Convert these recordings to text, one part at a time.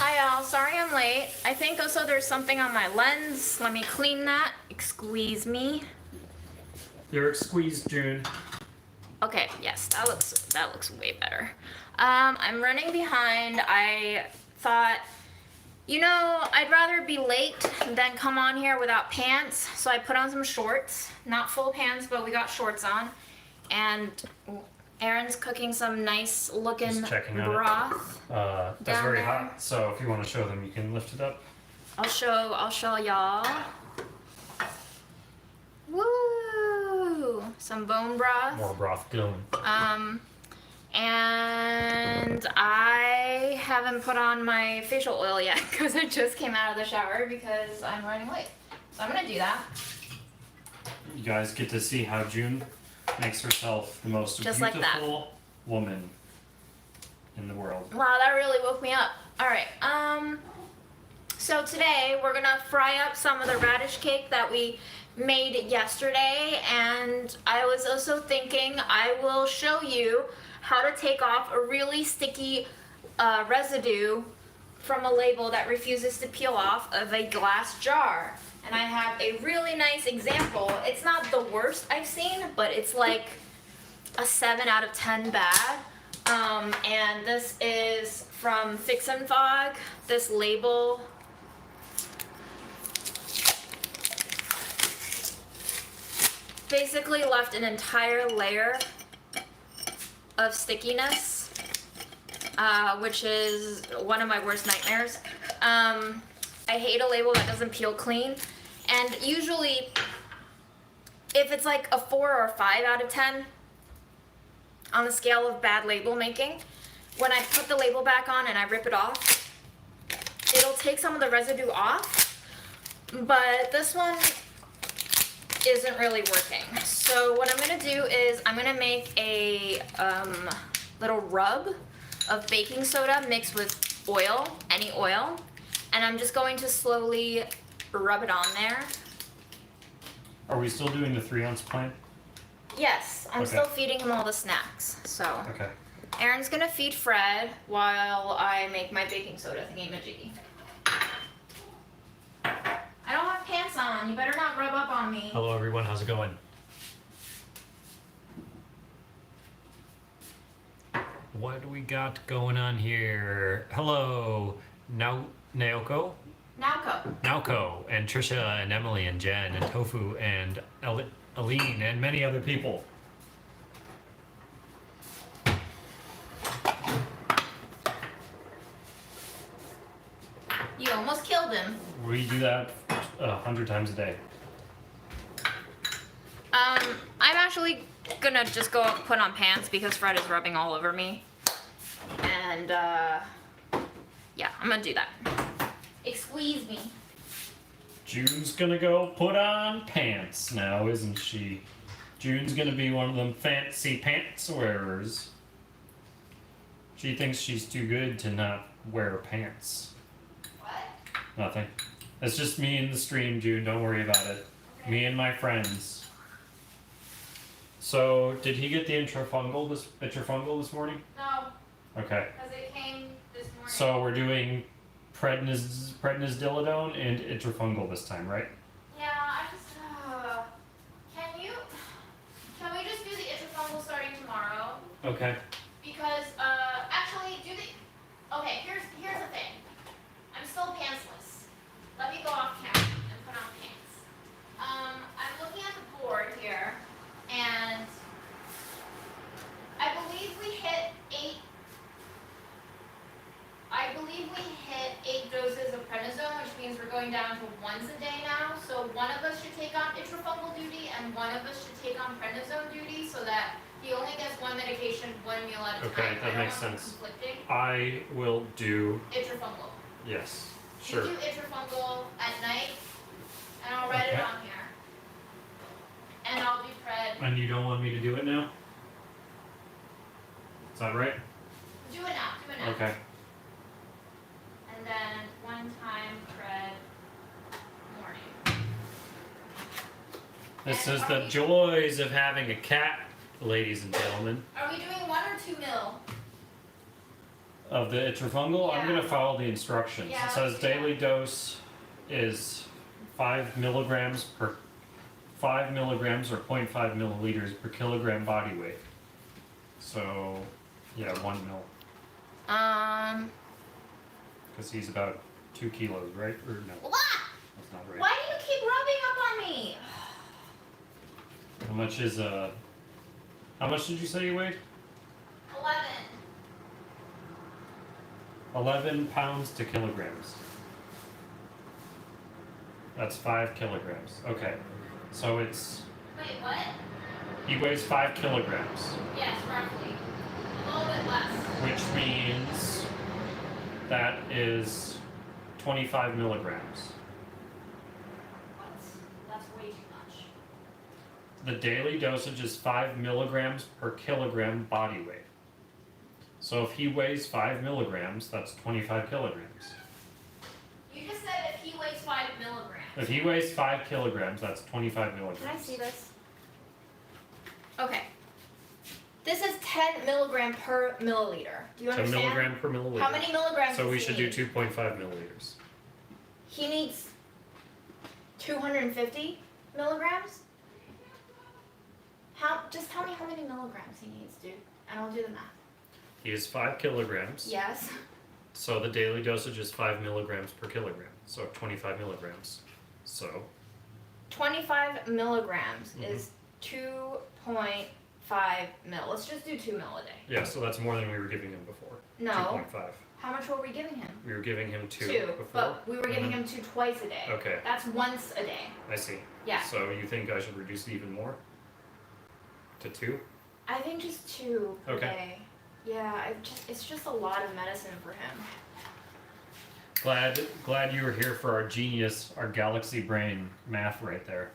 Hi y'all, sorry I'm late. I think also there's something on my lens. Let me clean that. Squeeze me. You're squeezed, June. Okay, yes, that looks way better. I'm running behind. I thought, I'd rather be late than come on here without pants. So I put on some shorts. Not full pants, but we got shorts on. And Aaron's cooking some nice looking broth. That's very hot, so if you want to show them, you can lift it up. I'll show y'all. Woo! Some bone broth. More broth going. And I haven't put on my facial oil yet because I just came out of the shower because I'm running late. So I'm gonna do that. You guys get to see how June makes herself the most Just beautiful like woman in the world. Wow, that really woke me up. All right. So today we're gonna fry up some of the radish cake that we made yesterday, and I was also thinking I will show you how to take off a really sticky residue from a label that refuses to peel off of a glass jar. And I have a really nice example. It's not the worst I've seen, but it's like a 7 out of 10 bad. And this is from Fix and Fog. This label basically left an entire layer of stickiness, which is one of my worst nightmares. I hate a label that doesn't peel clean, and usually if it's like a 4 or 5 out of 10 on the scale of bad label making, when I put the label back on and I rip it off, it'll take some of the residue off, but this one isn't really working. So what I'm gonna do is I'm gonna make a little rub of baking soda mixed with oil, any oil, and I'm just going to slowly rub it on there. Are we still doing the 3-ounce plan? Yes, I'm still feeding him all the snacks. So okay. Aaron's gonna feed Fred while I make my baking soda thingy-majiggy. I don't have pants on. You better not rub up on me. Hello everyone, how's it going? What do we got going on here? Hello, Naoko, and Trisha, and Emily, and Jen, and Tofu, and Aline, and many other people. You almost killed him. We do that 100 times a day. I'm actually gonna just go put on pants because Fred is rubbing all over me. And, yeah, I'm gonna do that. Squeeze me. June's gonna go put on pants now, isn't she? June's gonna be one of them fancy pants wearers. She thinks she's too good to not wear pants. What? Nothing. It's just me in the stream, June. Don't worry about it. Okay. Me and my friends. So, did he get the intrafungal this morning? No. Okay. Because it came this morning. So we're doing prednisolone and intrafungal this time, right? Yeah, I just can we just do the intrafungal starting tomorrow? Okay. Because actually okay, here's the thing. I'm still pantsless. Let me go off camera and put on pants. I'm looking at the board here, and I believe we hit 8 doses of prednisone, which means we're going down to ones a day now. So one of us should take on intrafungal duty, and one of us should take on prednisone duty, so that he only gets one medication, one meal at a time. Okay, that makes sense. I will do intrafungal. Yes, sure. You do intrafungal at night, and I'll write it on here. And I'll do pred. And you don't want me to do it now? Is that right? Do it now. Okay. And then one time pred morning. This is the joys of having a cat, ladies and gentlemen. Are we doing 1 or 2 mil? of the itrafungal, I'm Yeah. gonna follow the instructions. Yeah, It says let's do that. daily dose is 5 milligrams or 0.5 milliliters per kilogram body weight. So, yeah, 1 mil. Because he's about 2 kilos, right? Or no, What? that's not right. Why do you keep rubbing up on me? How much is how much did you say you weighed? 11. 11 pounds to kilograms. That's 5 kilograms. Okay. So it's, Wait, what? he weighs 5 kilograms, Yes, roughly. A little bit less. which means that is 25 milligrams. What? That's way too much. The daily dosage is 5 milligrams per kilogram body weight. So if he weighs 5 milligrams, that's 25 kilograms. You just said if he weighs 5 milligrams. If he weighs 5 kilograms, that's 25 milligrams. Can I see this? Okay. This is 10 milligram per milliliter. Do you 10 understand? milligram per milliliter. How many milligrams So does we he should need? do 2.5 milliliters. He needs 250 milligrams? Just tell me how many milligrams he needs, dude. And I'll do the math. He is 5 kilograms. Yes. So the daily dosage is 5 milligrams per kilogram. So 25 milligrams. So 25 milligrams Mhm. is 2.5 mil. Let's just do 2 mil a day. yeah, so that's more than we were giving him before. No. 2.5. How much were we giving him? We were giving him 2 before. But we were giving Mhm. him 2 twice a day. Okay, That's once a day. I see. Yeah. So you think I should reduce it even more? To 2? I think just 2 per Okay. day. Yeah, it's just a lot of medicine for him. Glad you were here for our genius, our galaxy brain math right there.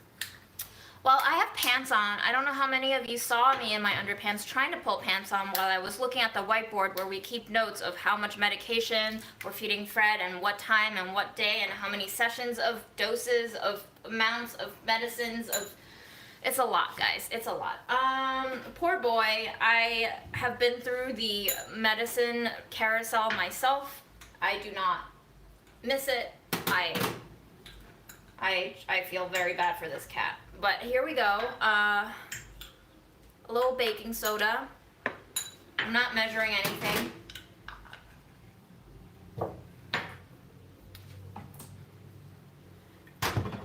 Well, I have pants on. I don't know how many of you saw me in my underpants trying to pull pants on while I was looking at the whiteboard where we keep notes of how much medication we're feeding Fred and what time and what day and how many sessions of doses of amounts of medicines of... It's a lot, guys. It's a lot. Poor boy. I have been through the medicine carousel myself. I do not miss it. I feel very bad for this cat. But here we go. A little baking soda. I'm not measuring anything.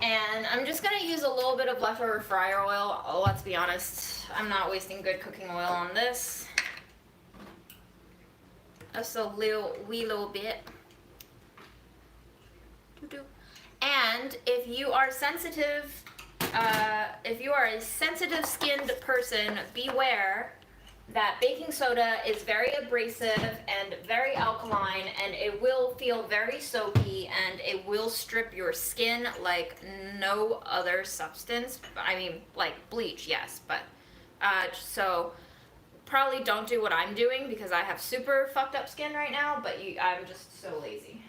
And I'm just gonna use a little bit of leftover fryer oil. Oh, let's be honest, I'm not wasting good cooking oil on this. Just a wee little bit. And if you are sensitive, if you are a sensitive skinned person, beware that baking soda is very abrasive and very alkaline, and it will feel very soapy, and it will strip your skin like no other substance. I mean, like bleach, yes, but so probably don't do what I'm doing because I have super fucked up skin right now, but I'm just so lazy.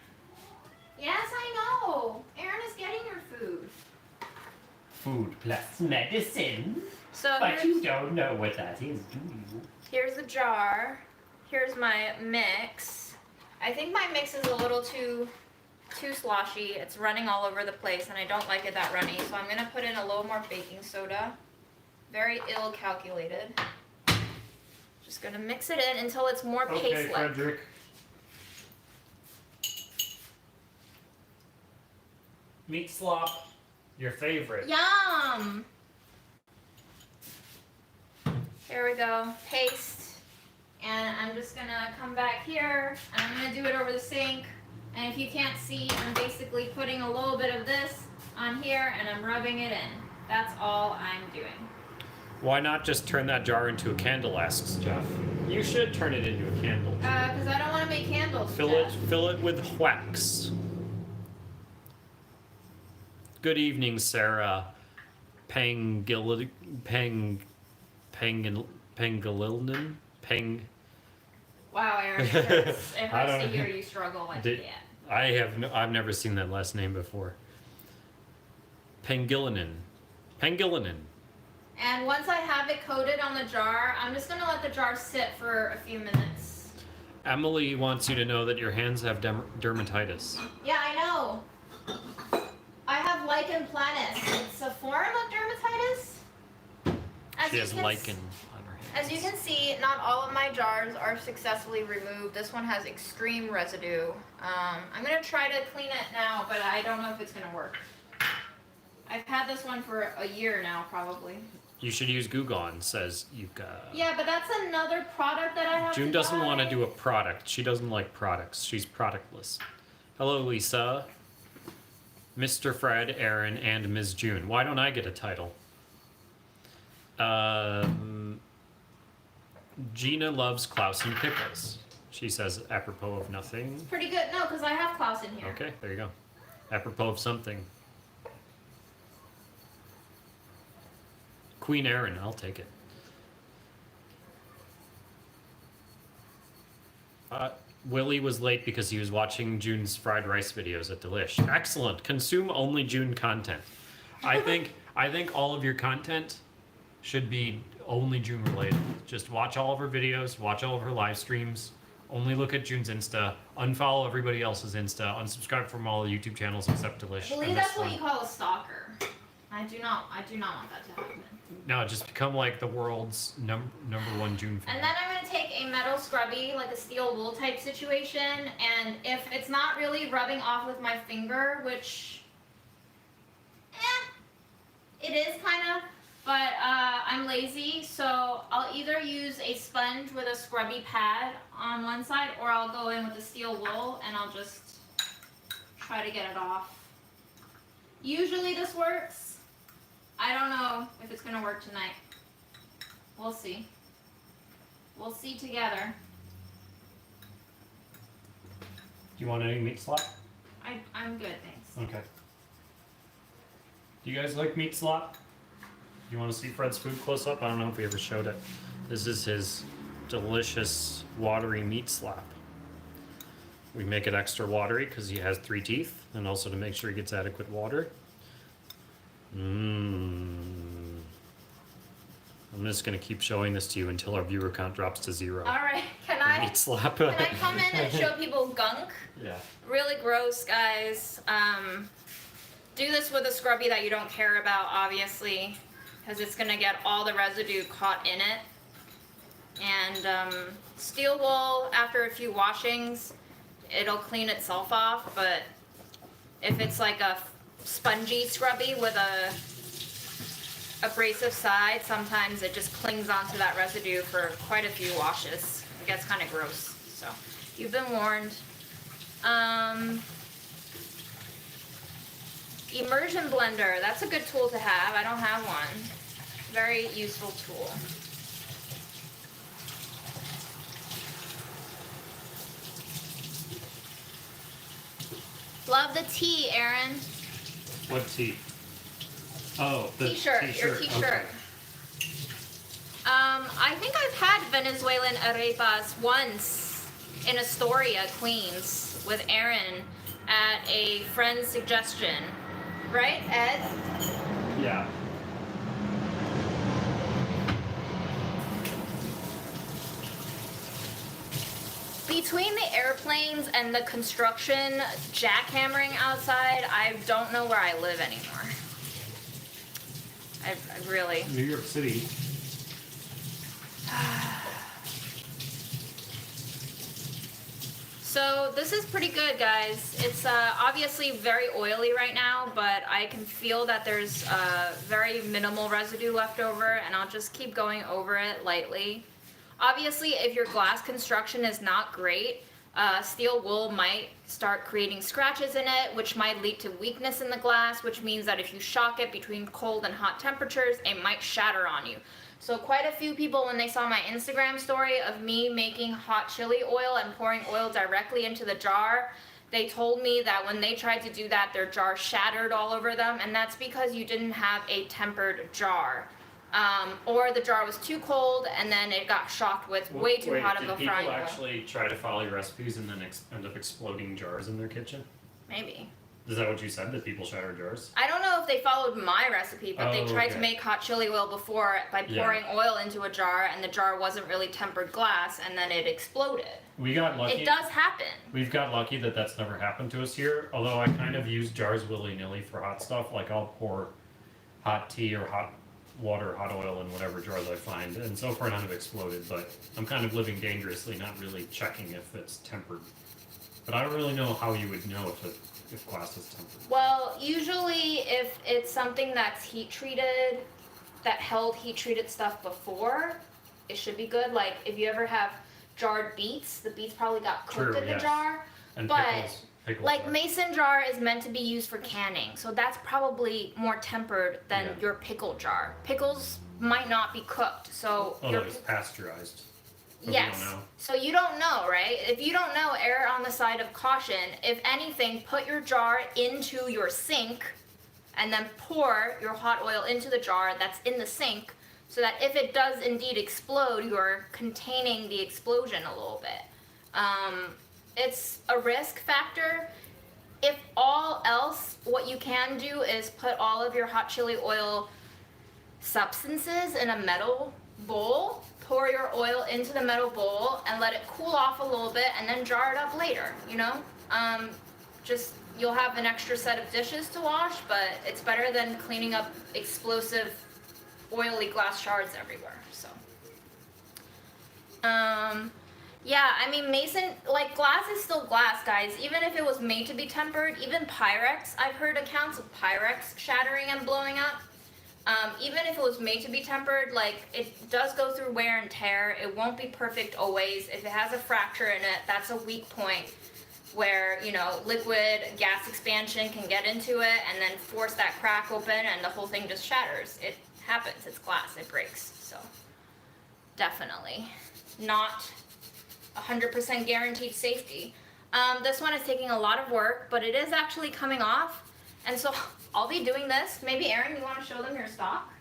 Yes, I know. Aaron is getting your food. Food plus medicine. So But you don't know what that is, do you? here's the jar. Here's my mix. I think my mix is a little too sloshy. It's running all over the place and I don't like it that runny. So I'm gonna put in a little more baking soda. Very ill calculated. Just gonna mix it in until it's more Okay, paste-like. Frederick. Meat slop, your favorite. Yum! Here we go, paste. And I'm just gonna come back here, and I'm gonna do it over the sink. And if you can't see, I'm basically putting a little bit of this on here, and I'm rubbing it in. That's all I'm doing. Why not just turn that jar into a candle, asks Jeff. You should turn it into a candle. Because I don't want to make candles, Fill it with wax. Good evening, Sarah. Pangilinan? Wow, Aaron, it hurts. It I hurts don't- to hear you struggle like Did- that. I've never seen that last name before. Pangilinan. And once I have it coated on the jar, I'm just going to let the jar sit for a few minutes. Emily wants you to know that your hands have dermatitis. Yeah, I know. I have lichen planus. It's a form of dermatitis. She has lichen on her hands. As you can see, not all of my jars are successfully removed. This one has extreme residue. I'm gonna try to clean it now, but I don't know if it's gonna work. I've had this one for a year now, probably. You should use Goo Gone, says Yuka. Yeah, but that's another product that I have June to doesn't buy. want to do a product. She doesn't like products. She's productless. Hello, Lisa. Mr. Fred, Aaron, and Ms. June. Why don't I get a title? Gina loves Klaus and pickles. She says apropos of nothing. It's pretty good. No, because I have Klaus in here. Okay, there you go. Apropos of something. Queen Aaron, I'll take it. Willie was late because he was watching June's fried rice videos at Delish. Excellent. Consume only June content. I think all of your content should be only June related. Just watch all of her videos, watch all of her live streams. Only look at June's Insta. Unfollow everybody else's Insta. Unsubscribe from all the YouTube channels except Delish. I believe that's what you call a stalker. I do not want that to happen. No, just become like the world's number one June fan. And then I'm going to take a metal scrubby, like a steel wool type situation, and if it's not really rubbing off with my finger, which, it is kind of, but I'm lazy, so I'll either use a sponge with a scrubby pad on one side, or I'll go in with the steel wool and I'll just try to get it off. Usually this works. I don't know if it's going to work tonight. We'll see. We'll see together. Do you want any meat slop? I'm good, thanks. Okay. Do you guys like meat slop? You want to see Fred's food close up? I don't know if we ever showed it. This is his delicious watery meat slop. We make it extra watery because he has 3 teeth, and also to make sure he gets adequate water. I'm just gonna keep showing this to you until our viewer count drops to 0. All right, can I come in and show people gunk? Yeah. Really gross, guys. Do this with a scrubby that you don't care about, obviously, because it's gonna get all the residue caught in it. And steel wool, after a few washings, it'll clean itself off, but if it's like a spongy scrubby with a abrasive side, sometimes it just clings onto that residue for quite a few washes. It gets kind of gross. So you've been warned. Immersion blender, that's a good tool to have. I don't have one. Very useful tool. Love the tea, Aaron. What tea? Oh, the T-shirt. Your t-shirt. Okay. I think I've had Venezuelan arepas once in Astoria, Queens, with Aaron at a friend's suggestion. Right, Ed? Yeah. Between the airplanes and the construction jackhammering outside, I don't know where I live anymore. I really... New York City. So this is pretty good, guys. It's obviously very oily right now, but I can feel that there's very minimal residue left over, and I'll just keep going over it lightly. Obviously, if your glass construction is not great, steel wool might start creating scratches in it, which might lead to weakness in the glass, which means that if you shock it between cold and hot temperatures, it might shatter on you. So quite a few people, when they saw my Instagram story of me making hot chili oil and pouring oil directly into the jar, they told me that when they tried to do that, their jar shattered all over them, and that's because you didn't have a tempered jar. Or the jar was too cold, and then it got shocked with way too hot of a frying Did people oil. actually try to follow your recipes and then end up exploding jars in their kitchen? Maybe. Is that what you said, that people shatter jars? I don't know if they followed my recipe, but they Oh, tried okay. to make hot chili oil before by Yeah. pouring oil into a jar, and the jar wasn't really tempered glass, and then it exploded. We got lucky. It does happen. We've got lucky that that's never happened to us here, although I kind of use jars willy-nilly for hot stuff. Like, I'll pour hot tea or hot water, hot oil in whatever jars I find, and so far none have exploded, but I'm kind of living dangerously, not really checking if it's tempered. But I don't really know how you would know if glass is tempered. Well, usually if it's something that's heat treated, that held heat treated stuff before, it should be good. Like if you ever have jarred beets, the beets probably got cooked True, in the yes. jar. And But, pickles Like are- mason jar is meant to be used for canning, so that's probably more tempered than Yeah. your pickle jar. Pickles might not be cooked, so although your it's pasteurized. But yes. We don't know. So you don't know, right? If you don't know, err on the side of caution. If anything, put your jar into your sink and then pour your hot oil into the jar that's in the sink so that if it does indeed explode, you're containing the explosion a little bit. It's a risk factor. If all else, what you can do is put all of your hot chili oil substances in a metal bowl, pour your oil into the metal bowl and let it cool off a little bit and then jar it up later, you know? Just, you'll have an extra set of dishes to wash, but it's better than cleaning up explosive, oily glass shards everywhere, so. Yeah, I mean, mason, like, glass is still glass, guys. Even if it was made to be tempered, even Pyrex, I've heard accounts of Pyrex shattering and blowing up. Even if it was made to be tempered, like, it does go through wear and tear. It won't be perfect always. If it has a fracture in it, that's a weak point where, you know, liquid gas expansion can get into it and then force that crack open and the whole thing just shatters. It happens. It's glass. It breaks. So, definitely not 100% guaranteed safety. This one is taking a lot of work, but it is actually coming off. And so I'll be doing this. Maybe, Aaron, you want to show them your stock?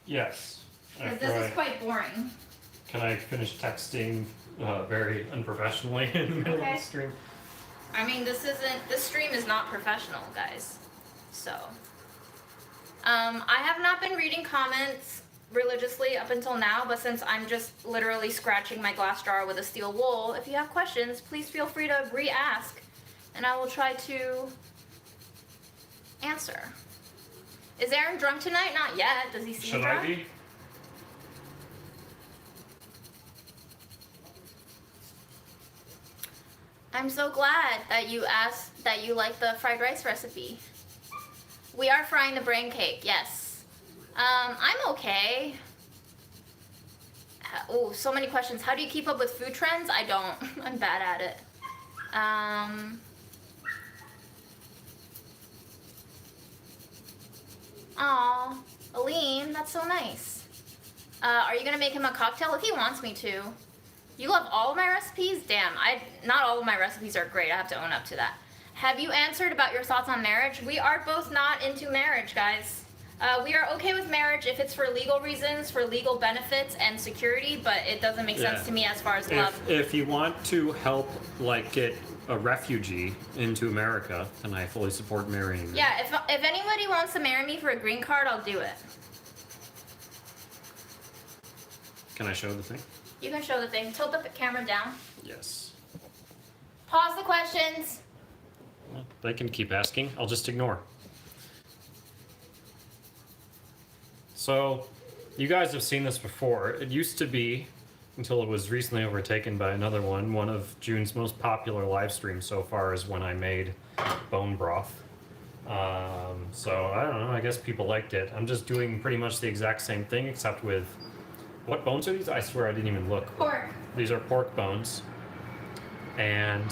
Yes. Because After this is quite boring. Can I finish texting very unprofessionally in the middle of Okay. the stream? I mean, this stream is not professional, guys. So, I have not been reading comments religiously up until now, but since I'm just literally scratching my glass jar with a steel wool, if you have questions, please feel free to re-ask, and I will try to answer. Is Aaron drunk tonight? Not yet. Does he seem Should drunk? I be? I'm so glad that you asked that you like the fried rice recipe. We are frying the brain cake, yes. I'm okay. Oh, so many questions. How do you keep up with food trends? I don't. I'm bad at it. Aw, Aline, that's so nice. Are you gonna make him a cocktail? If he wants me to. You love all of my recipes? Damn, not all of my recipes are great. I have to own up to that. Have you answered about your thoughts on marriage? We are both not into marriage, guys. We are okay with marriage if it's for legal reasons, for legal benefits and security, but it doesn't make sense Yeah. to me as far as love. If you want to help, like, get a refugee into America, then I fully support marrying them. Yeah, if anybody wants to marry me for a green card, I'll do it. Can I show the thing? You can show the thing. Tilt the camera down. Yes. Pause the questions. Well, they can keep asking. I'll just ignore. So, you guys have seen this before. It used to be, until it was recently overtaken by another one of June's most popular live streams so far is when I made bone broth. So, I don't know, I guess people liked it. I'm just doing pretty much the exact same thing, except with... What bones are these? I swear I didn't even look. Pork. These are pork bones. And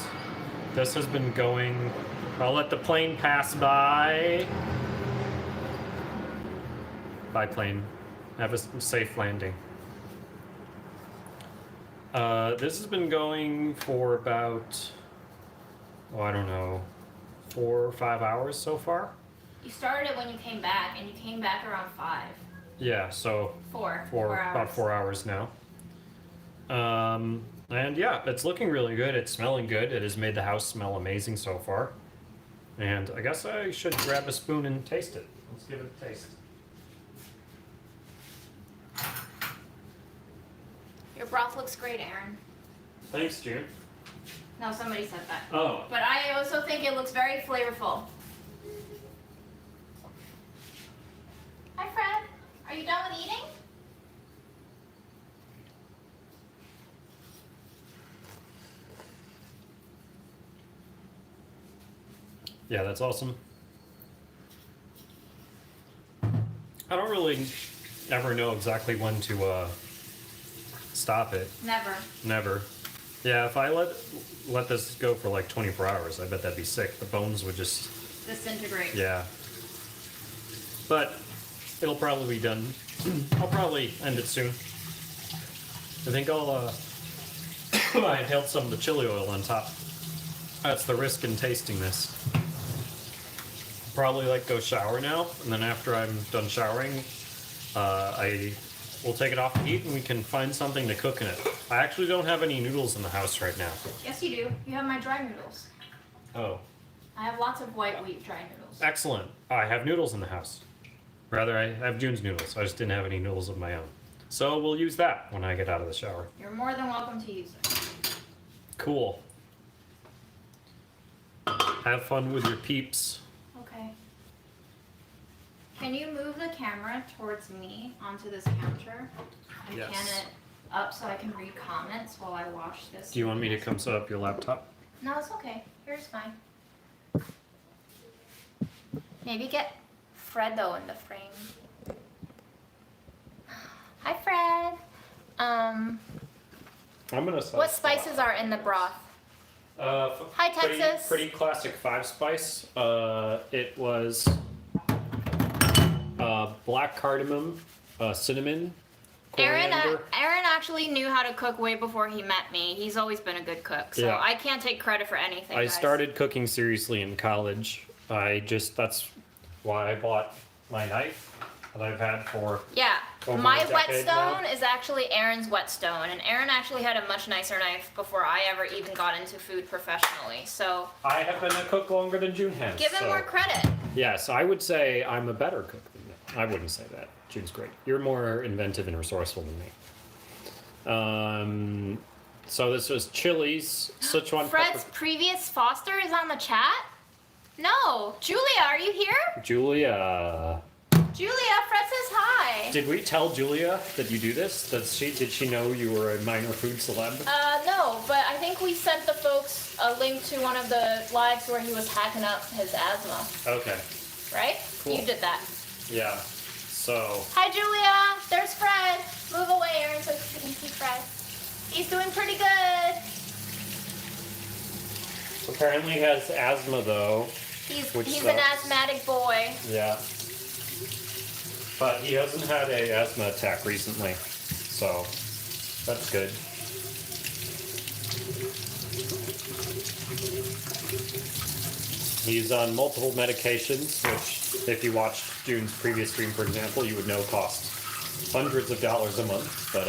this has been going... I'll let the plane pass by. Bye, plane. Have a safe landing. This has been going for about, I don't know, 4 or 5 hours so far. You started it when you came back, and you came back around 5. Yeah, so Four about hours. 4 hours now. And yeah, it's looking really good. It's smelling good. It has made the house smell amazing so far. And I guess I should grab a spoon and taste it. Let's give it a taste. Your broth looks great, Aaron. Thanks, June. No, somebody said that. Oh. But I also think it looks very flavorful. Hi, Fred. Are you done with eating? Yeah, that's awesome. I don't really ever know exactly when to stop it. Never. Never. Yeah, if I let this go for like 24 hours, I bet that'd be sick. The bones would just... Disintegrate. Yeah. But it'll probably be done. I'll probably end it soon. I think I'll I inhaled some of the chili oil on top. That's the risk in tasting this. Probably like go shower now, and then after I'm done showering, I will take it off the heat and we can find something to cook in it. I actually don't have any noodles in the house right now. Yes, you do. You have my dry noodles. Oh. I have lots of white wheat dry noodles. Excellent. I have noodles in the house. Rather, I have June's noodles. I just didn't have any noodles of my own. So we'll use that when I get out of the shower. You're more than welcome to use it. Cool. Have fun with your peeps. Okay. Can you move the camera towards me onto this counter and Yes. pan it up so I can read comments while I wash this? Do you want me to come set up your laptop? No, it's okay. Here's fine. Maybe get Fredo in the frame. Hi, Fred. I'm gonna. What spices are in the broth? Hi, Texas. Pretty classic 5-spice. It was black cardamom, cinnamon, coriander. Aaron actually knew how to cook way before he met me. He's always been a good cook, so Yeah. I can't take credit for anything. I guys. started cooking seriously in college. That's why I bought my knife that I've had for Yeah, over my a decade whetstone now. is actually Aaron's whetstone, and Aaron actually had a much nicer knife before I ever even got into food professionally. So I have been a cook longer than June has. give him so. more credit. Yes, I would say I'm a better cook than you. I wouldn't say that. June's great. You're more inventive and resourceful than me. So this was chilies, Sichuan Fred's pepper. previous foster is on the chat? No. Julia, are you here? Julia. Julia, Fred says hi. Did we tell Julia that you do this? Did she know you were a minor food celeb? No, but I think we sent the folks a link to one of the lives where he was hacking up his asthma, Okay. right? Cool. You did that. Yeah. So Hi, Julia. There's Fred. Move away, Aaron, so you can see Fred. He's doing pretty good. apparently he has asthma though. He's Which an sucks. asthmatic boy. Yeah. But he hasn't had a asthma attack recently, so that's good. He's on multiple medications, which, if you watched June's previous stream, for example, you would know cost hundreds of dollars a month. But,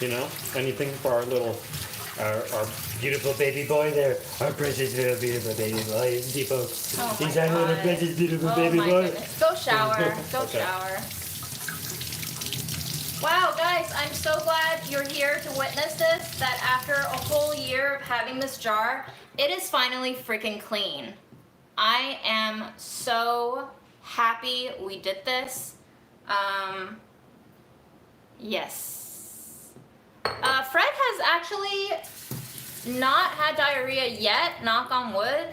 you know, anything for our beautiful baby boy there. Our precious little beautiful baby boy, isn't he, folks? Oh He's my our little God. precious beautiful Oh baby my boy. goodness. Go shower. Go Okay. shower. Wow, guys, I'm so glad you're here to witness this, that after a whole year of having this jar, it is finally freaking clean. I am so happy we did this. Yes. Fred has actually not had diarrhea yet, knock on wood.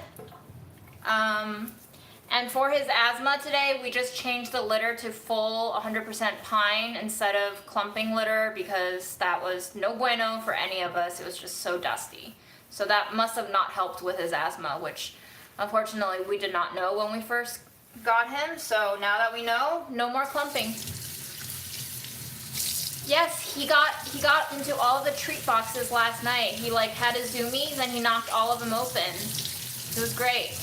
And for his asthma today, we just changed the litter to full 100% pine instead of clumping litter because that was no bueno for any of us. It was just so dusty. So that must have not helped with his asthma, which unfortunately we did not know when we first got him. So now that we know, no more clumping. Yes, he got into all of the treat boxes last night. He had his zoomies and he knocked all of them open. It was great.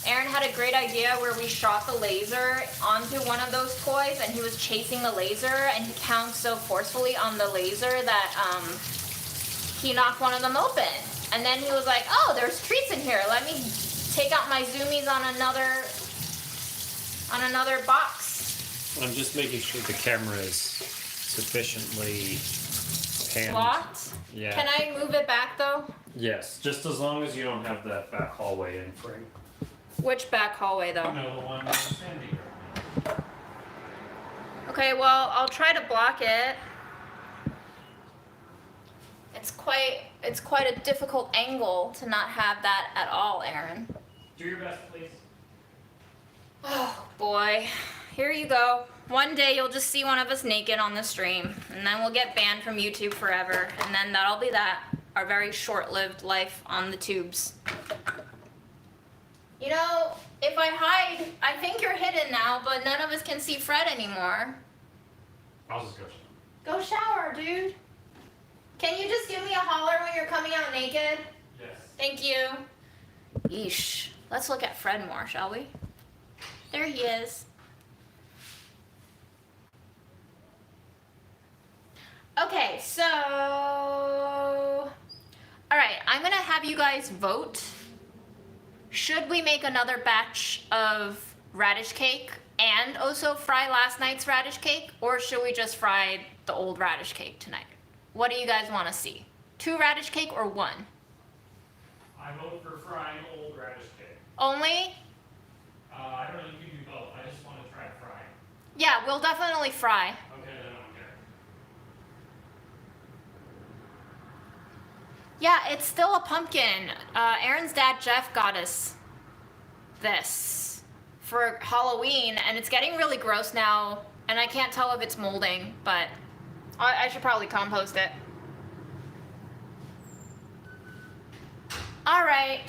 Aaron had a great idea where we shot the laser onto one of those toys and he was chasing the laser and he counts so forcefully on the laser that he knocked one of them open. And then he was like, oh, there's treats in here. Let me take out my zoomies on another box. I'm just making sure the camera is sufficiently panned. Blocked? Yeah. Can I move it back though? Yes, just as long as you don't have that back hallway in frame. Which back hallway though? No, the one that's standing. Okay, well, I'll try to block it. It's quite a difficult angle to not have that at all, Aaron. Do your best, please. Oh boy, here you go. One day you'll just see one of us naked on the stream, and then we'll get banned from YouTube forever, and then that'll be that. Our very short-lived life on the tubes. You know, if I hide, I think you're hidden now, but none of us can see Fred anymore. I'll just go. Go shower, dude. Can you just give me a holler when you're coming out naked? Yes. Thank you. Yeesh. Let's look at Fred more, shall we? There he is. Okay, so... Alright, I'm gonna have you guys vote. Should we make another batch of radish cake and also fry last night's radish cake? Or should we just fry the old radish cake tonight? What do you guys want to see? 2 radish cake or 1? I vote for frying old radish cake. Only? I don't know, you can do both. I just want to try frying. Yeah, we'll definitely fry. Okay, then I don't care. Yeah, it's still a pumpkin. Aaron's dad, Jeff, got us this for Halloween, and it's getting really gross now, and I can't tell if it's molding, but I should probably compost it. All right.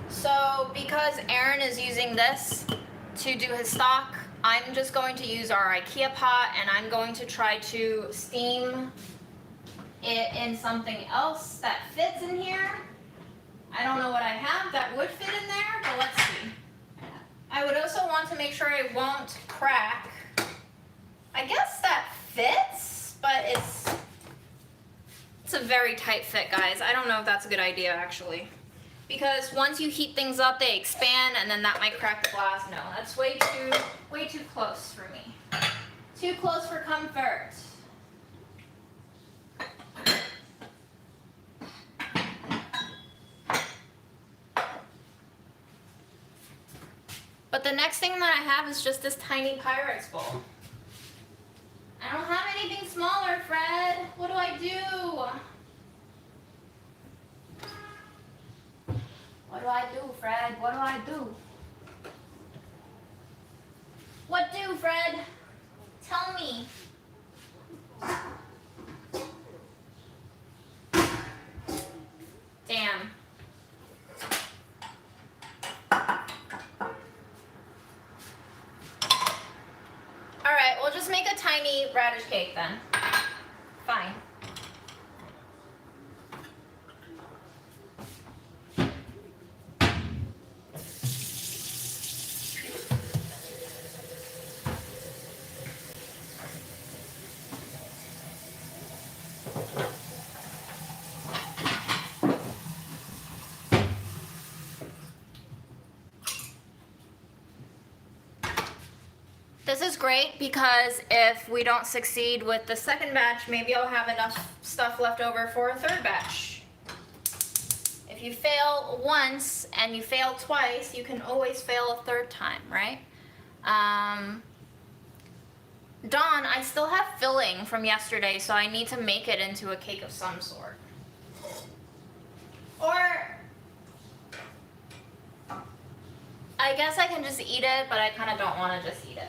So because Aaron is using this to do his stock, I'm just going to use our IKEA pot, and I'm going to try to steam it in something else that fits in here. I don't know what I have that would fit in there, but let's see. I would also want to make sure it won't crack. I guess that fits, but it's a very tight fit, guys. I don't know if that's a good idea, actually. Because once you heat things up, they expand, and then that might crack the glass. No, that's way too close for me. Too close for comfort. But the next thing that I have is just this tiny Pyrex bowl. I don't have anything smaller, Fred. What do I do? What do I do, Fred? What do I do? What do, Fred? Tell me. Damn. Alright, we'll just make a tiny radish cake then. Fine. This is great because if we don't succeed with the second batch, maybe I'll have enough stuff left over for a third batch. If you fail once and you fail twice, you can always fail a third time, right? Dawn, I still have filling from yesterday, so I need to make it into a cake of some sort. Or I guess I can just eat it, but I kind of don't want to just eat it.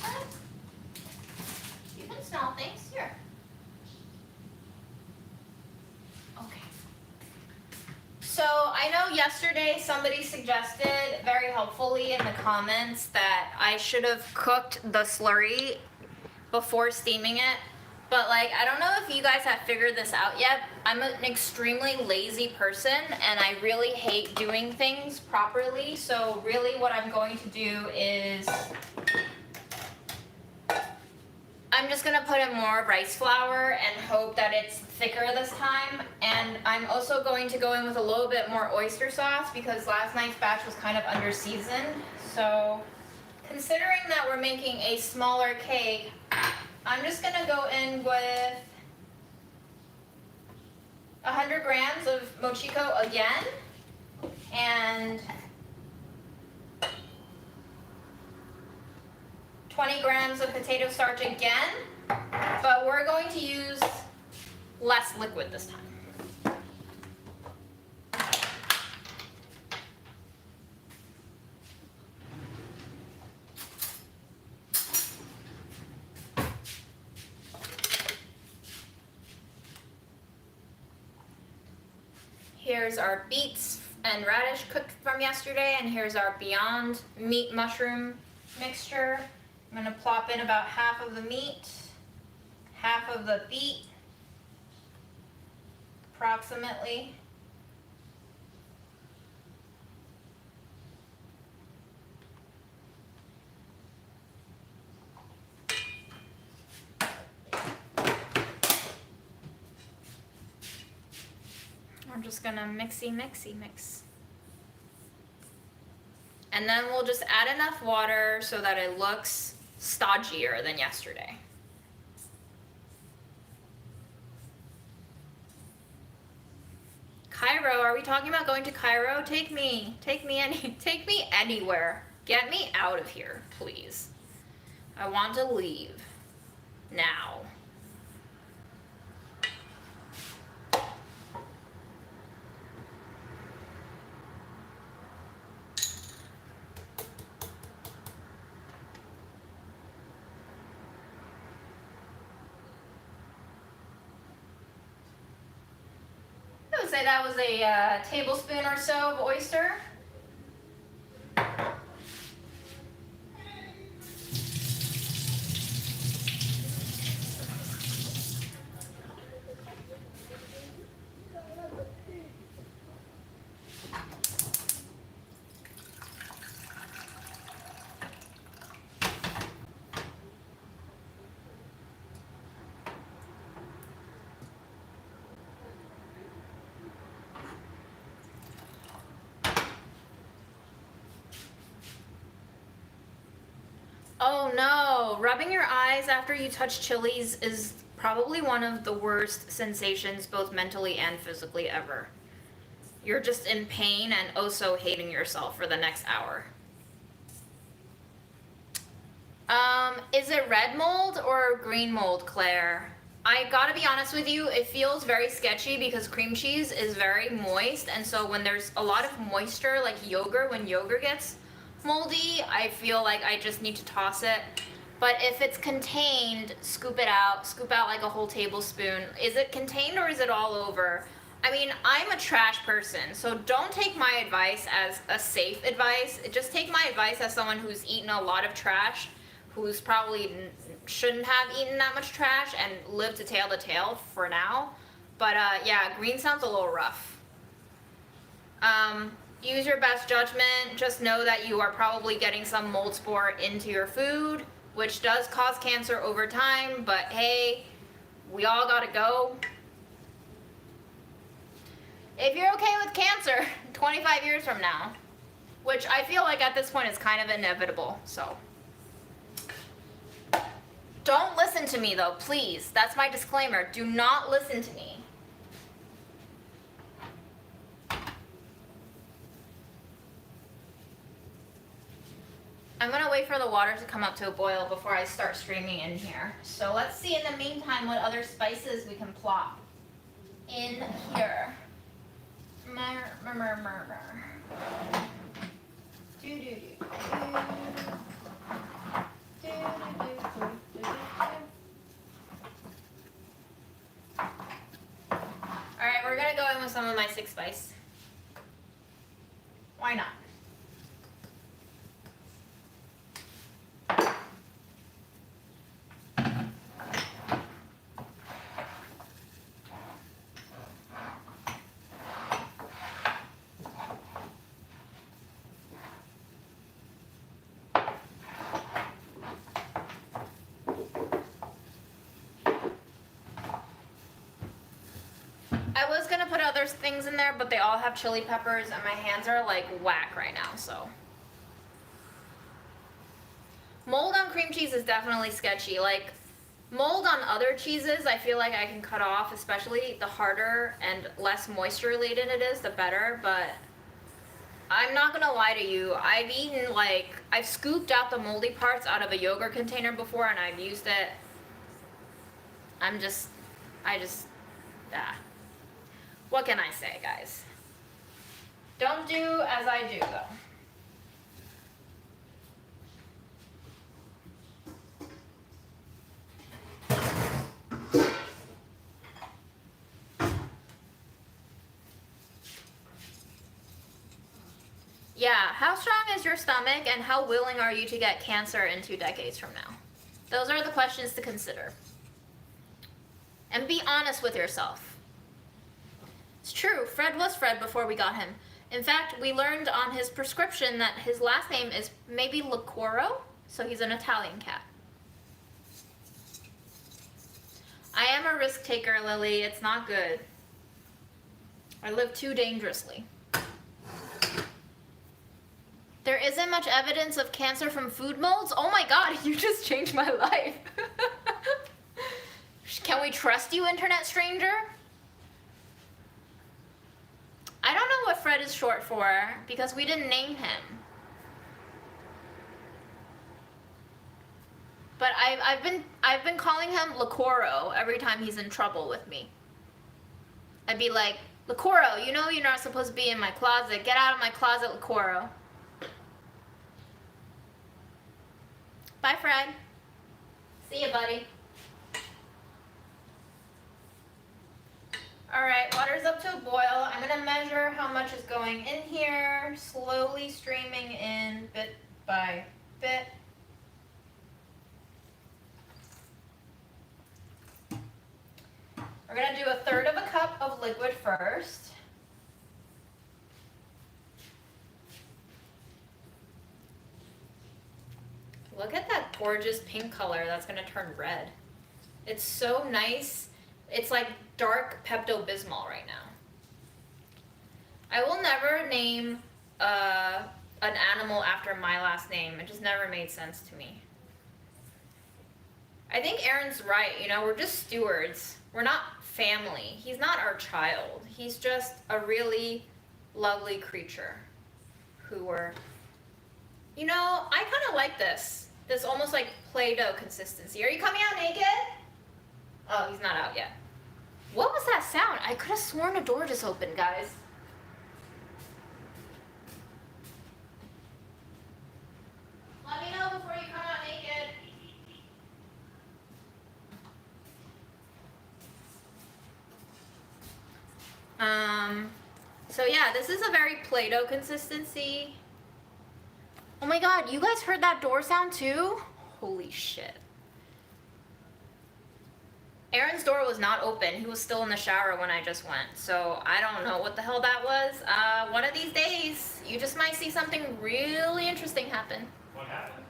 What? You can smell things. Here. Okay. So I know yesterday somebody suggested very helpfully in the comments that I should have cooked the slurry before steaming it. But like, I don't know if you guys have figured this out yet. I'm an extremely lazy person and I really hate doing things properly. So really what I'm going to do is I'm just gonna put in more rice flour and hope that it's thicker this time. And I'm also going to go in with a little bit more oyster sauce because last night's batch was kind of under seasoned. So considering that we're making a smaller cake, I'm just gonna go in with 100 grams of mochiko again, and 20 grams of potato starch again, but we're going to use less liquid this time. Here's our beets and radish cooked from yesterday, and here's our Beyond Meat mushroom mixture. I'm gonna plop in about half of the meat, half of the beet, approximately. I'm just gonna mix. And then we'll just add enough water so that it looks stodgier than yesterday. Cairo, are we talking about going to Cairo? Take me anywhere. Get me out of here, please. I want to leave now. I would say that was a tablespoon or so of oyster. Oh no, rubbing your eyes after you touch chilies is probably one of the worst sensations, both mentally and physically ever. You're just in pain and oh so hating yourself for the next hour. Is it red mold or green mold, Claire? I gotta be honest with you, it feels very sketchy because cream cheese is very moist, and so when there's a lot of moisture, like yogurt, when yogurt gets moldy, I feel like I just need to toss it. But if it's contained, scoop out like a whole tablespoon. Is it contained or is it all over? I mean, I'm a trash person, so don't take my advice as a safe advice. Just take my advice as someone who's eaten a lot of trash, who's probably shouldn't have eaten that much trash and lived to tail for now. But yeah, green sounds a little rough. Use your best judgment. Just know that you are probably getting some mold spore into your food, which does cause cancer over time, but hey, we all gotta go. If you're okay with cancer 25 years from now, which I feel like at this point is kind of inevitable, so. Don't listen to me though, please. That's my disclaimer. Do not listen to me. I'm gonna wait for the water to come up to a boil before I start streaming in here. So let's see in the meantime what other spices we can plop in here. Do do do do. Do do do. with some of my 6 spice. Why not? I was gonna put other things in there, but they all have chili peppers, and my hands are like whack right now, so. Mold on cream cheese is definitely sketchy. Like, mold on other cheeses, I feel like I can cut off, especially the harder and less moisture laden it is, the better, but I'm not gonna lie to you. I've eaten, like, I've scooped out the moldy parts out of a yogurt container before, and I've used it. Ah. What can I say, guys? Don't do as I do, though. Yeah, how strong is your stomach and how willing are you to get cancer in 2 decades from now? Those are the questions to consider. And be honest with yourself. It's true, Fred was Fred before we got him. In fact, we learned on his prescription that his last name is maybe Licoro, so he's an Italian cat. I am a risk taker, Lily. It's not good. I live too dangerously. There isn't much evidence of cancer from food molds? Oh my god, you just changed my life. Can we trust you, internet stranger? I don't know what Fred is short for because we didn't name him. But I've been calling him Licoro every time he's in trouble with me. I'd be like, Licoro, you know you're not supposed to be in my closet. Get out of my closet, Licoro. Bye, Fred. See ya, buddy. Alright, water's up to a boil. I'm gonna measure how much is going in here, slowly streaming in bit by bit. We're gonna do 1/3 of a cup of liquid first. Look at that gorgeous pink color that's gonna turn red. It's so nice. It's like dark Pepto-Bismol right now. I will never name an animal after my last name. It just never made sense to me. I think Aaron's right, you know, we're just stewards. We're not family. He's not our child. He's just a really lovely creature who we're, you know, I kind of like this. This almost like Play-Doh consistency. Are you coming out naked? Oh, he's not out yet. What was that sound? I could have sworn a door just opened, guys. Let me know before you come out naked. So yeah, this is a very Play-Doh consistency. Oh my god, you guys heard that door sound too? Holy shit. Aaron's door was not open. He was still in the shower when I just went. So I don't know what the hell that was. One of these days, you just might see something really interesting happen. What happened?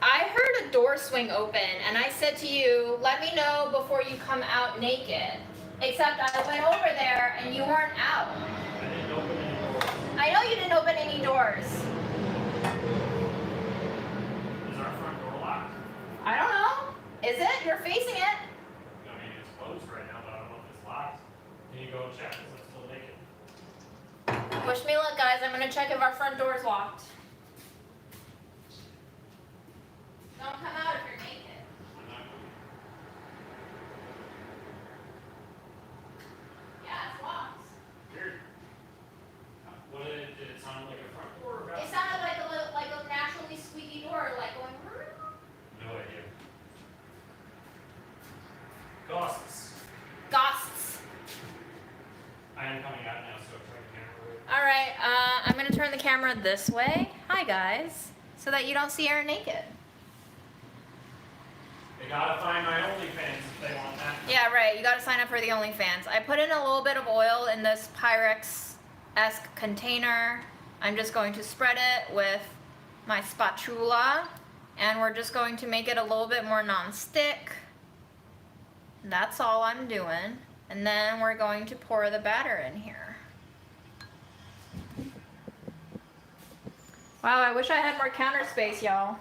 I heard a door swing open and I said to you, let me know before you come out naked. Except I went over there and you weren't out. I didn't open any doors. I know you didn't open any doors. Is our front door locked? I don't know. Is it? You're facing it. I mean, it's closed right now, but I don't know if it's locked. Can you go check? Is it still naked? Wish me luck, guys. I'm gonna check if our front door is locked. Don't come out if you're naked. I'm not going. Yeah, it's locked. Weird. What did it sound like a front door or back It door? camera this way, hi guys, so that you don't see her naked. They gotta find my OnlyFans if they want that. Yeah, right, you gotta sign up for the OnlyFans. I put in a little bit of oil in this Pyrex-esque container. I'm just going to spread it with my spatula, and we're just going to make it a little bit more non-stick. That's all I'm doing. And then we're going to pour the batter in here. Wow, I wish I had more counter space, y'all.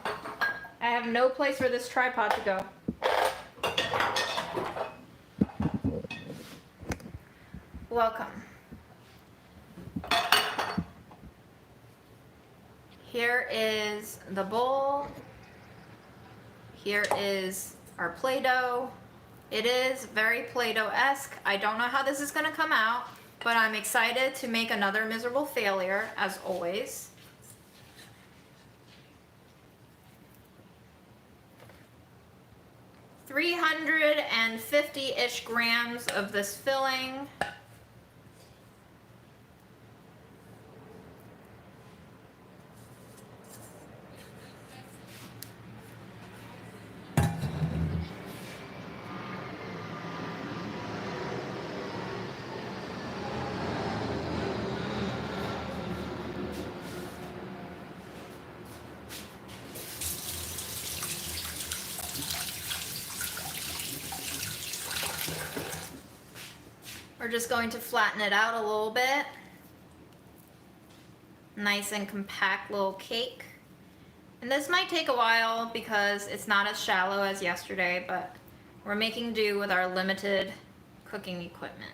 I have no place for this tripod to go. Welcome. Here is the bowl. Here is our Play-Doh. It is very Play-Doh-esque. I don't know how this is gonna come out, but I'm excited to make another miserable failure, as always. 350-ish grams of this filling. We're just going to flatten it out a little bit. Nice and compact little cake. And this might take a while because it's not as shallow as yesterday, but we're making do with our limited cooking equipment.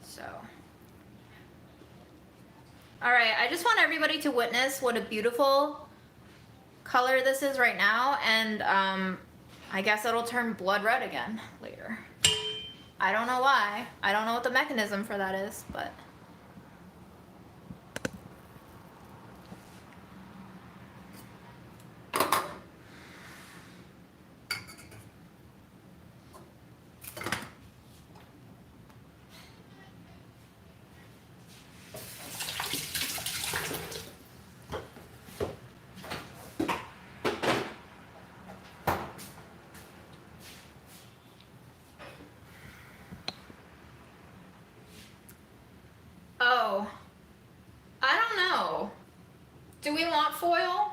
So. All right, I just want everybody to witness what a beautiful color this is right now, and I guess it'll turn blood red again later. I don't know why. I don't know what the mechanism for that is, but. Oh, I don't know. Do we want foil?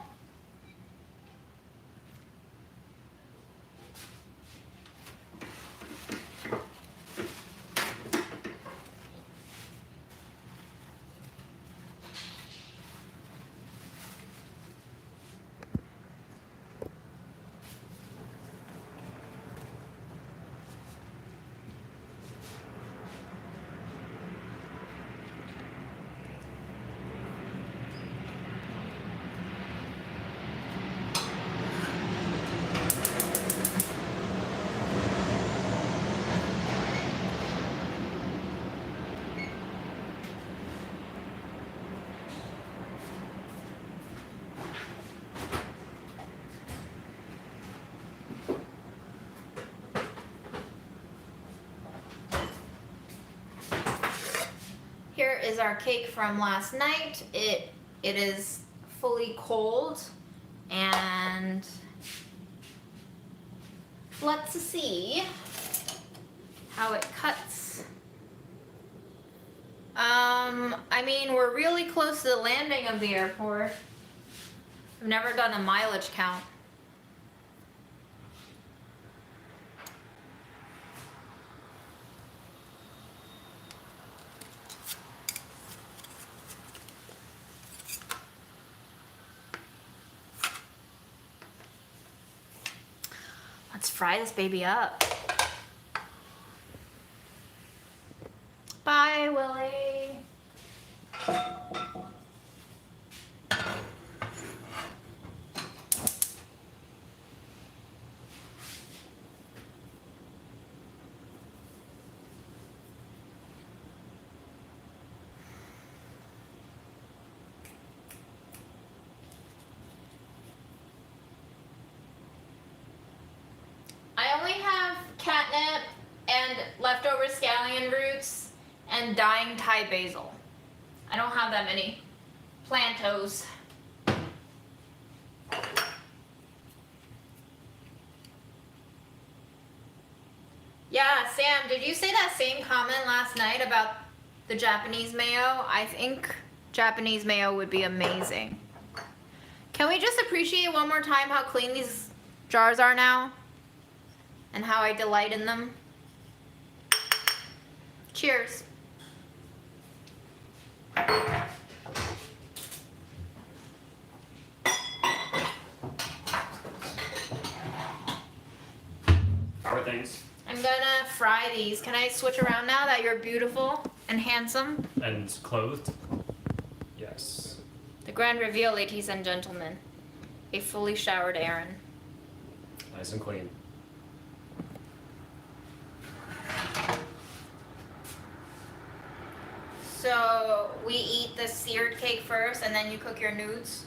Here is our cake from last night. It is fully cold, and let's see how it cuts. I mean, we're really close to the landing of the airport. I've never done a mileage count. Let's fry this baby up. Bye, Willie. I only have catnip and leftover scallion roots and dying Thai basil. I don't have that many Plantos. Yeah, Sam, did you say that same comment last night about the Japanese mayo? I think Japanese mayo would be amazing. Can we just appreciate one more time how clean these jars are now? And how I delight in them? Cheers. How are things? I'm gonna fry these. Can I switch around now that you're beautiful and handsome? And clothed? Yes. The grand reveal, ladies and gentlemen. A fully showered Aaron. Nice and clean. So we eat the seared cake first and then you cook your nudes?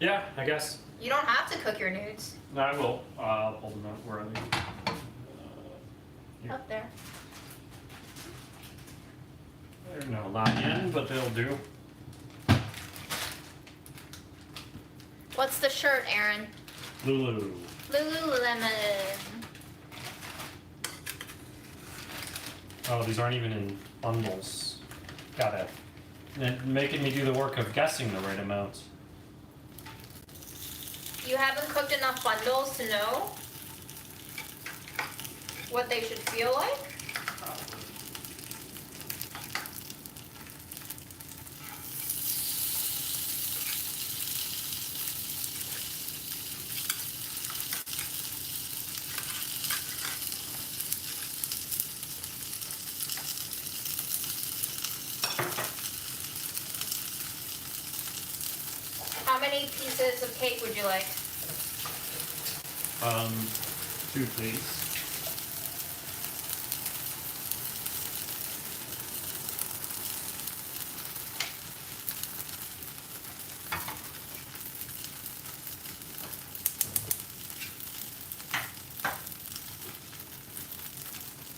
Yeah, I guess. You don't have to cook your nudes. No, I will. I'll pull them out. Where are they? Here. Up there. They're no lion, but they'll do. What's the shirt, Aaron? Lulu. Lululemon. Oh, these aren't even in bundles. Got it. And making me do the work of guessing the right amount. You haven't cooked enough bundles to know what they should feel like? How many pieces of cake would you like? 2 please.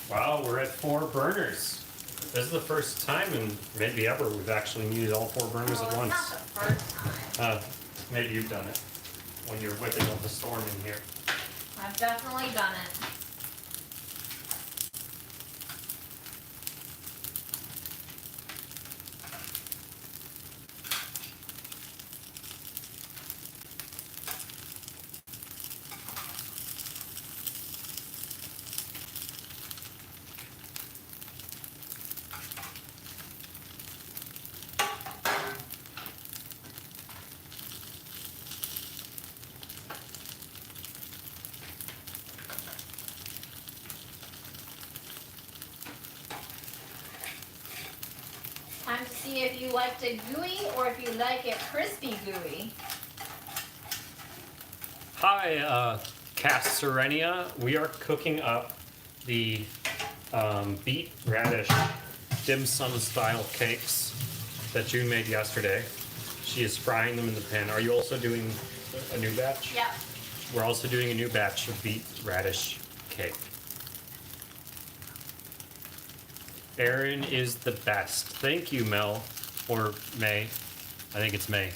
Wow, we're at 4 burners. This is the first time in maybe ever we've actually needed all 4 burners at once. Not the first time. Maybe you've done it when you're whipping up a storm in here. I've definitely done it. Time to see if you liked it gooey or if you like it crispy gooey. Hi, Cass Serenia. We are cooking up the beet radish dim sum style cakes that June made yesterday. She is frying them in the pan. Are you also doing a new batch? Yep. We're also doing a new batch of beet radish cake. Aaron is the best. Thank you, Mel. Or May. I think it's May.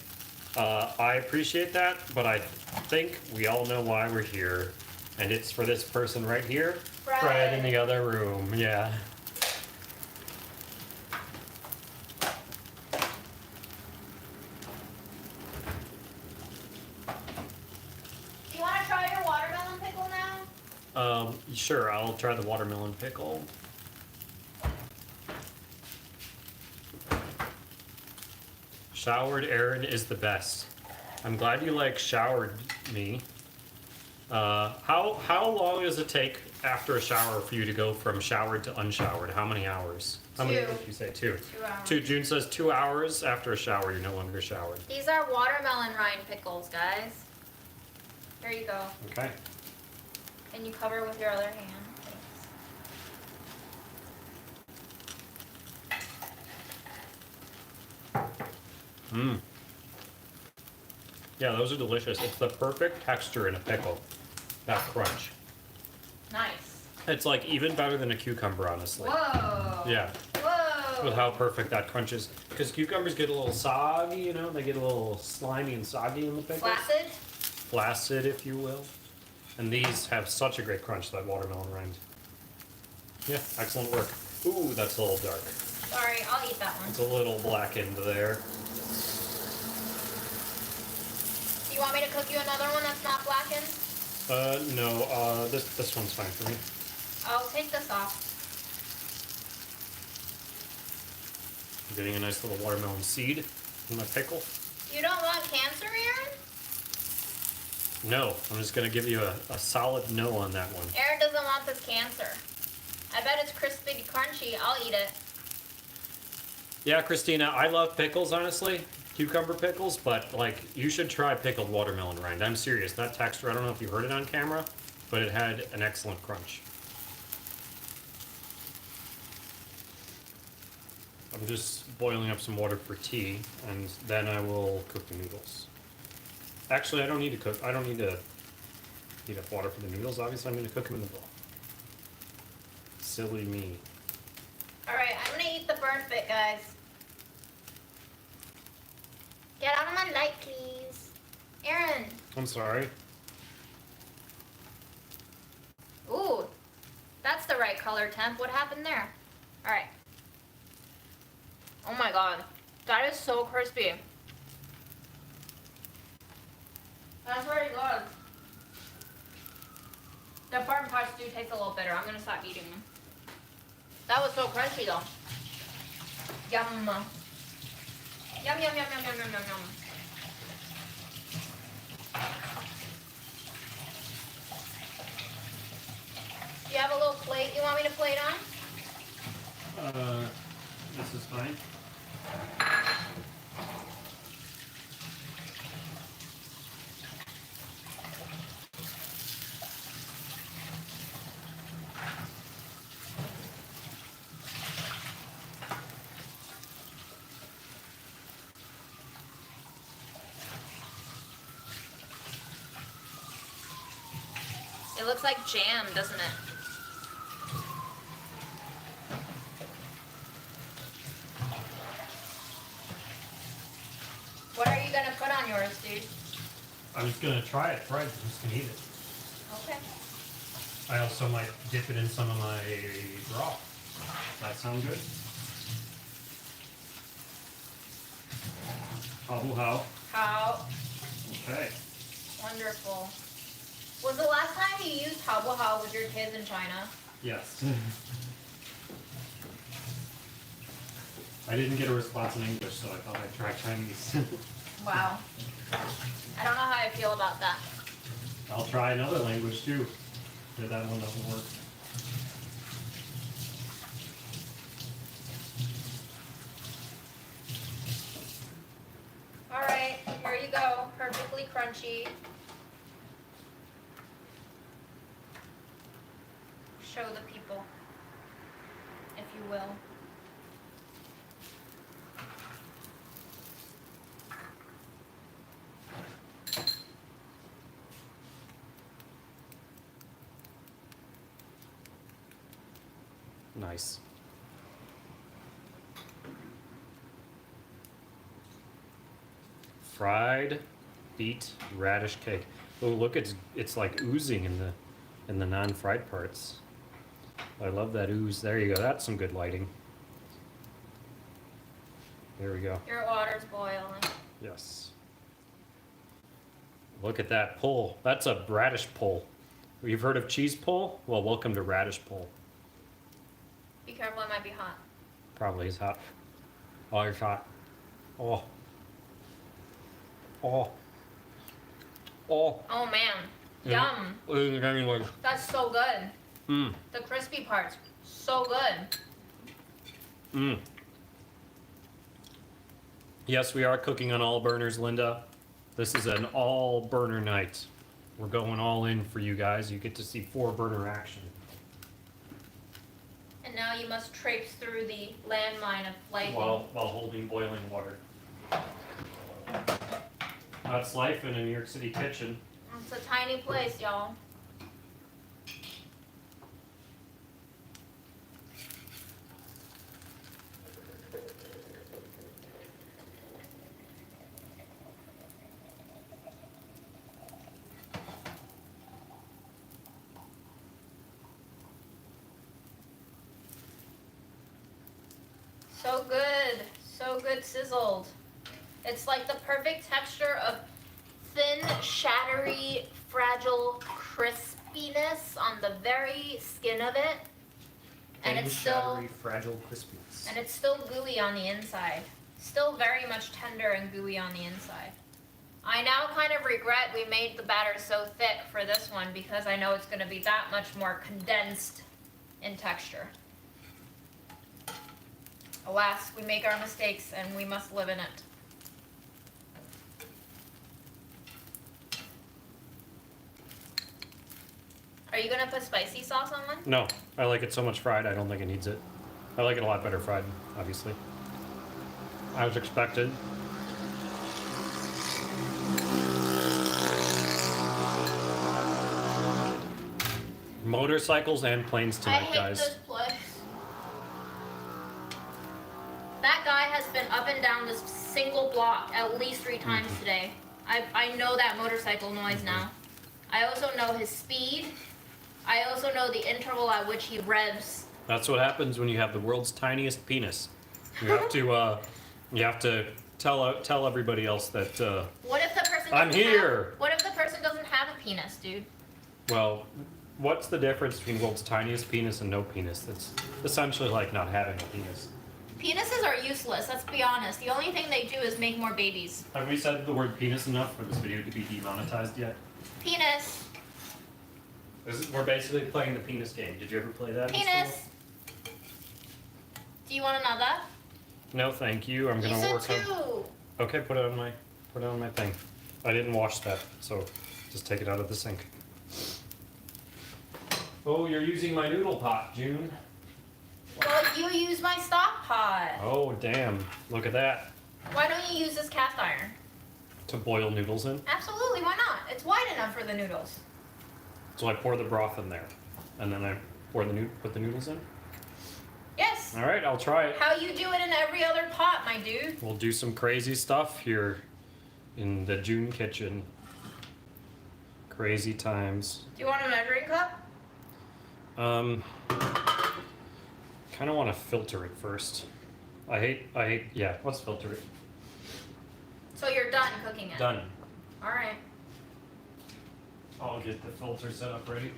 I appreciate that, but I think we all know why we're here. And it's for this person right here. Fred in the other room. Yeah. Do you want to try your watermelon pickle now? Sure, I'll try the watermelon pickle. Showered Aaron is the best. I'm glad you like showered me. How long does it take after a shower for you to go from showered to unshowered? How many hours? How many 2. did you say? 2. 2 hours. 2. June says 2 hours after a shower, you're no longer showered. These are watermelon rind pickles, guys. Here you go. Okay. And you cover with your other hand. Mmm. Yeah, those are delicious. It's the perfect texture in a pickle. That crunch. Nice. It's like even better than a cucumber, honestly. Whoa. Yeah. Whoa. with how perfect that crunch is. Because cucumbers get a little soggy, you know, they get a little slimy and soggy in the pickles. Flaccid? Flaccid, if you will. And these have such a great crunch, that watermelon rind. Yeah, excellent work. Ooh, that's a little dark. Sorry, I'll eat that one. It's a little blackened there. Do you want me to cook you another one that's not blackened? No, this one's fine for me. I'll take this off. I'm getting a nice little watermelon seed in my pickle. You don't want cancer, Aaron? No, I'm just gonna give you a solid no on that one. Aaron doesn't want this cancer. I bet it's crispy crunchy. I'll eat it. Yeah, Christina, I love pickles, honestly. Cucumber pickles, but like, you should try pickled watermelon rind. I'm serious. That texture, I don't know if you heard it on camera, but it had an excellent crunch. I'm just boiling up some water for tea, and then I will cook the noodles. Actually, I don't need to heat up water for the noodles. Obviously, I'm going to cook them in the bowl. Silly me. Alright, I'm gonna eat the burnt bit, guys. Get out of my light, please. Aaron. I'm sorry. Ooh, that's the right color, Temp. What happened there? Alright. Oh my god. That is so crispy. That's very good. The burnt parts do taste a little bitter. I'm gonna stop eating them. That was so crunchy though. Yum. Yum, yum, yum, yum, yum, yum, yum, yum. Do you have a little plate you want me to plate on? This is fine. It looks like jam, doesn't it? What are you gonna put on yours, dude? I'm just gonna try it. I'm just gonna eat it. Okay. I also might dip it in some of my broth. Does that sound good? How? How Okay. wonderful. Was the last time you used hao with your kids in China? Yes. I didn't get a response in English, so I thought I'd try Chinese. Wow. I don't know how I feel about that. I'll try another language too, if that one doesn't work. Alright, here you go. Perfectly crunchy. Show the people, if you will. Nice. Fried beet radish cake. Oh, look, it's like oozing in the non-fried parts. I love that ooze. There you go. That's some good lighting. There we go. Your water's boiling. Yes. Look at that pull. That's a radish pull. You've heard of cheese pull? Well, welcome to radish pull. Be careful, it might be hot. Probably is hot. Oh, it's hot. Oh. Oh. Oh. Oh man. Yum. Anyway. That's so good. Mmm. The crispy parts, so good. Mmm. Yes, we are cooking on all burners, Linda. This is an all burner night. We're going all in for you guys. You get to see 4 burner action. And now you must traipse through the landmine of flaking. While holding boiling water. That's life in a New York City kitchen. It's a tiny place, y'all. So good. So good sizzled. It's like the perfect texture of thin, shattery, fragile crispiness on the very skin of it. And Thin, it's still shattery, fragile crispiness. and it's still gooey on the inside. Still very much tender and gooey on the inside. I now kind of regret we made the batter so thick for this one because I know it's going to be that much more condensed in texture. Alas, we make our mistakes and we must live in it. Are you going to put spicy sauce on one? No, I like it so much fried, I don't think it needs it. I like it a lot better fried, obviously. As expected. Motorcycles and planes I tonight, hate guys. this place. That guy has been up and down this single block at least 3 times today. I know that motorcycle noise now. I also know his speed. I also know the interval at which he revs. That's what happens when you have the world's tiniest penis. You have to tell everybody else that. What if the person? I'm here. What if the person doesn't have a penis, dude? Well, what's the difference between world's tiniest penis and no penis? It's essentially like not having a penis. Penises are useless. Let's be honest. The only thing they do is make more babies. Have we said the word penis enough for this video to be demonetized yet? Penis. We're basically playing the penis game. Did you ever play that? Penis. Do you want another? No, thank you. I'm You gonna said work on. 2. Okay, put it on my thing. I didn't wash that, so just take it out of the sink. Oh, you're using my noodle pot, June. Well, you use my stock pot. Oh, damn! Look at that. Why don't you use this cast iron? To boil noodles in. Absolutely, why not? It's wide enough for the noodles. So I pour the broth in there, and then I put the noodles in. Yes. All right, I'll try it. How you do it in every other pot, my dude. We'll do some crazy stuff here in the June kitchen. Crazy times. Do you want a measuring cup? Kind of want to filter it first. I hate. Yeah, let's filter it. So you're done cooking it? Done. All right. I'll get the filter set up ready.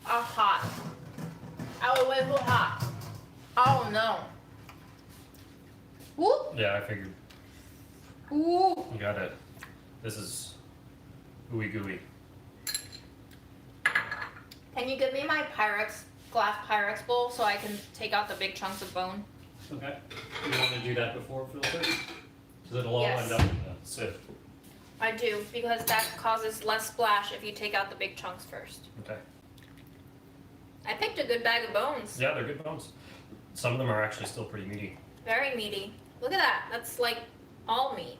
Oh, hot. Oh, way too hot. Oh, no. Whoop. Yeah, I figured. Ooh. You got it. This is ooey gooey. Can you give me my glass Pyrex bowl so I can take out the big chunks of bone? Okay. You want to do that before filter? Because it'll all Yes. end up in the sieve. I do, because that causes less splash if you take out the big chunks first. Okay. I picked a good bag of bones. Yeah, they're good bones. Some of them are actually still pretty meaty. Very meaty. Look at that. That's like all meat.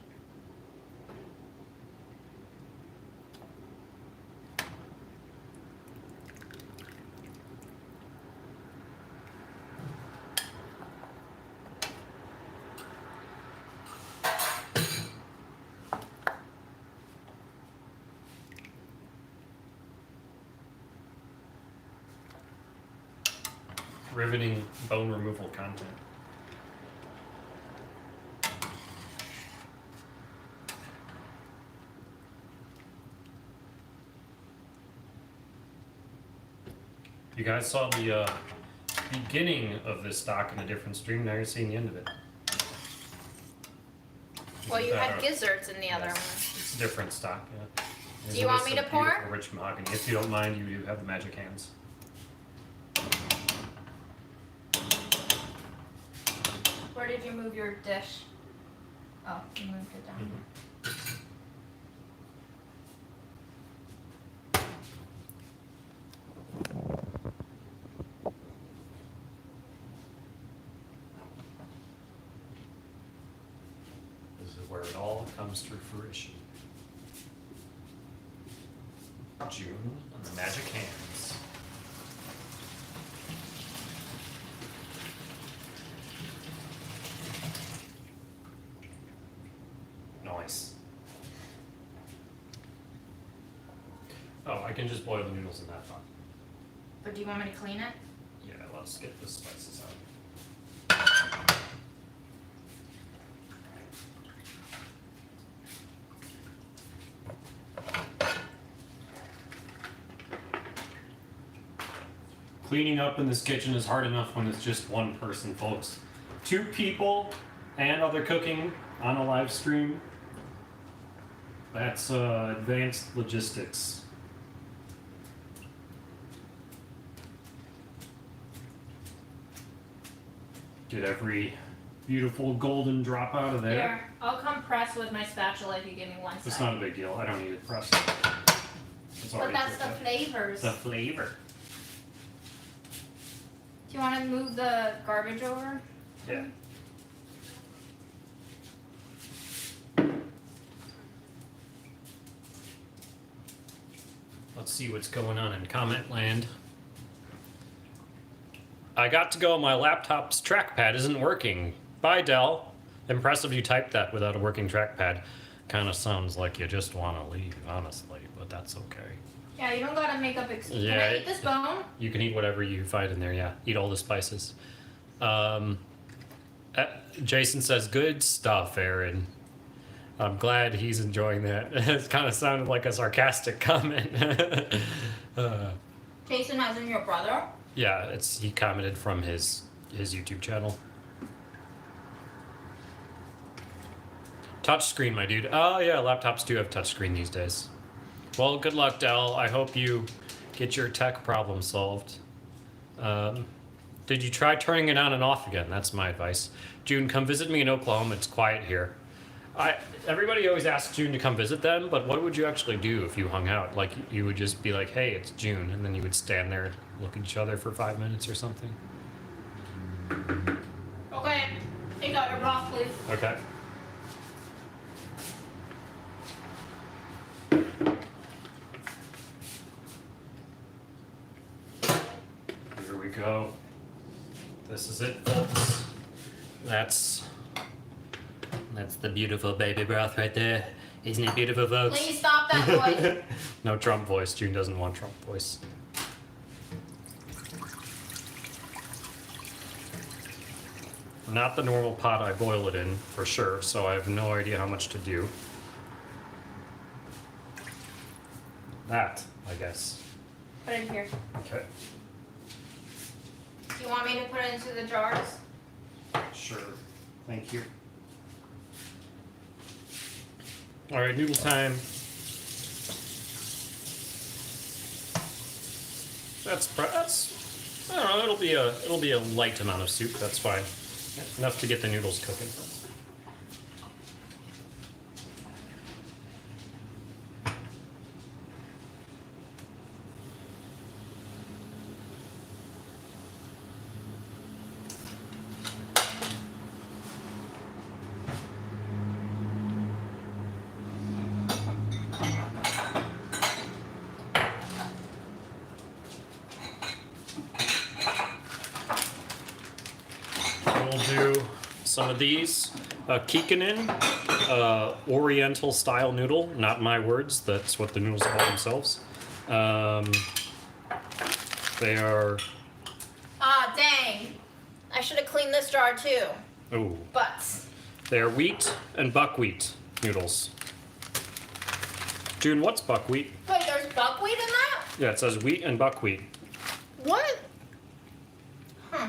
Riveting bone removal content. You guys saw the beginning of this stock in a different stream. Now you're seeing the end of it. Well, you Isn't that had a- gizzards in the other Yes, one. It's different stock, yeah. Do you want me to pour? Beautiful rich mahogany. If you don't mind, you do have the magic hands. Where did you move your dish? Oh, you moved it down. comes to fruition. June and the magic hands. Nice. Oh, I can just boil the noodles in that pot. But do you want me to clean it? Yeah, let's get the spices out. Cleaning up in this kitchen is hard enough when it's just one person, folks. 2 people and other cooking on a live stream. That's advanced logistics. Get every beautiful golden drop out of there. Here, I'll come press with my spatula if you give me one It's second. not a big deal. I don't need it pressed. It's But already that's the cooked up. flavors. The flavor. Do you want to move the garbage over? Yeah. Let's see what's going on in comment land. I got to go, my laptop's trackpad isn't working. Bye, Dell. Impressive you typed that without a working trackpad. Kind of sounds like you just want to leave, honestly, but that's okay. Yeah, you don't gotta make up excuses. Can Yeah, I eat this bone? You can eat whatever you find in there, yeah. Eat all the spices. Jason says, good stuff, Aaron. I'm glad he's enjoying that. It kind of sounded like a sarcastic comment. Jason as in your brother? Yeah, he commented from his YouTube channel. Touchscreen, my dude. Oh yeah, laptops do have touchscreen these days. Well, good luck, Dell. I hope you get your tech problem solved. Did you try turning it on and off again? That's my advice. June, come visit me in Oklahoma. It's quiet here. Everybody always asks June to come visit them, but what would you actually do if you hung out? Like, you would just be like, hey, it's June, and then you would stand there and look at each other for 5 minutes or something? Okay, take out your broth, please. Okay. Here we go. This is it, folks. That's the beautiful baby broth right there. Isn't it beautiful, folks? Please stop that noise. No Trump voice. June doesn't want Trump voice. Not the normal pot I boil it in, for sure, so I have no idea how much to do. That, I guess. Put it here. Okay. Do you want me to put it into the jars? Sure. Thank you. All right, noodle time. That's I don't know. It'll be a light amount of soup. That's fine. Enough to get the noodles cooking. We'll do some of these. Kikkonen, Oriental style noodle. Not my words. That's what the noodles call themselves. They are. Ah, dang. I should have cleaned this jar too. Oh. But. They are wheat and buckwheat noodles. June, what's buckwheat? Wait, there's buckwheat in that? Yeah, it says wheat and buckwheat. What? Huh.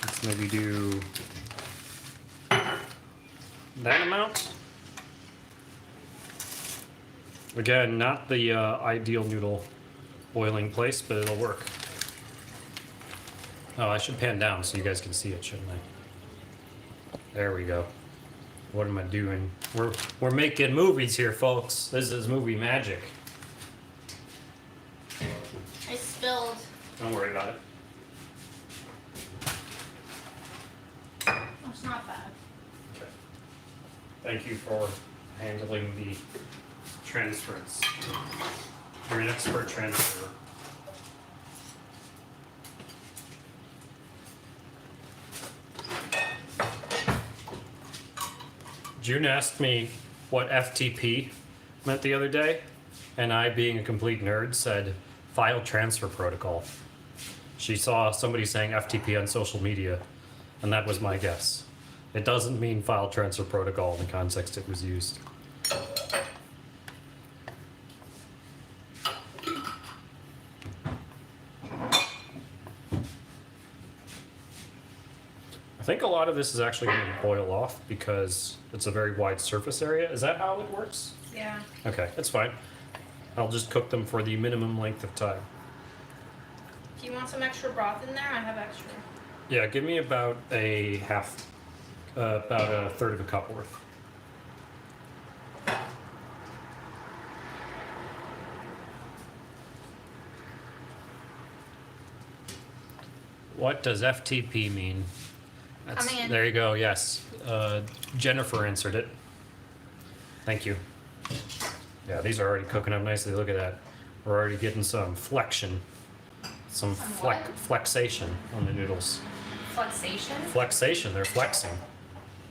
Let's maybe do that amount. Again, not the ideal noodle boiling place, but it'll work. Oh, I should pan down so you guys can see it, shouldn't I? There we go. What am I doing? We're making movies here, folks. This is movie magic. I spilled. Don't worry about it. bad. Okay. Thank you for handling the transference. You're an expert transfer. June asked me what FTP meant the other day, and I, being a complete nerd, said file transfer protocol. She saw somebody saying FTP on social media, and that was my guess. It doesn't mean file transfer protocol in the context it was used. I think a lot of this is actually going to boil off because it's a very wide surface area. Is that how it works? Yeah. Okay, that's fine. I'll just cook them for the minimum length of time. Do you want some extra broth in there? I have extra. Yeah, give me about a third of a cup worth. What does FTP mean? In. There you go, yes. Jennifer answered it. Thank you. Yeah, these are already cooking up nicely. Look at that. We're already getting some flexion. Some what? flexation on the noodles. Flexation? Flexation, they're flexing.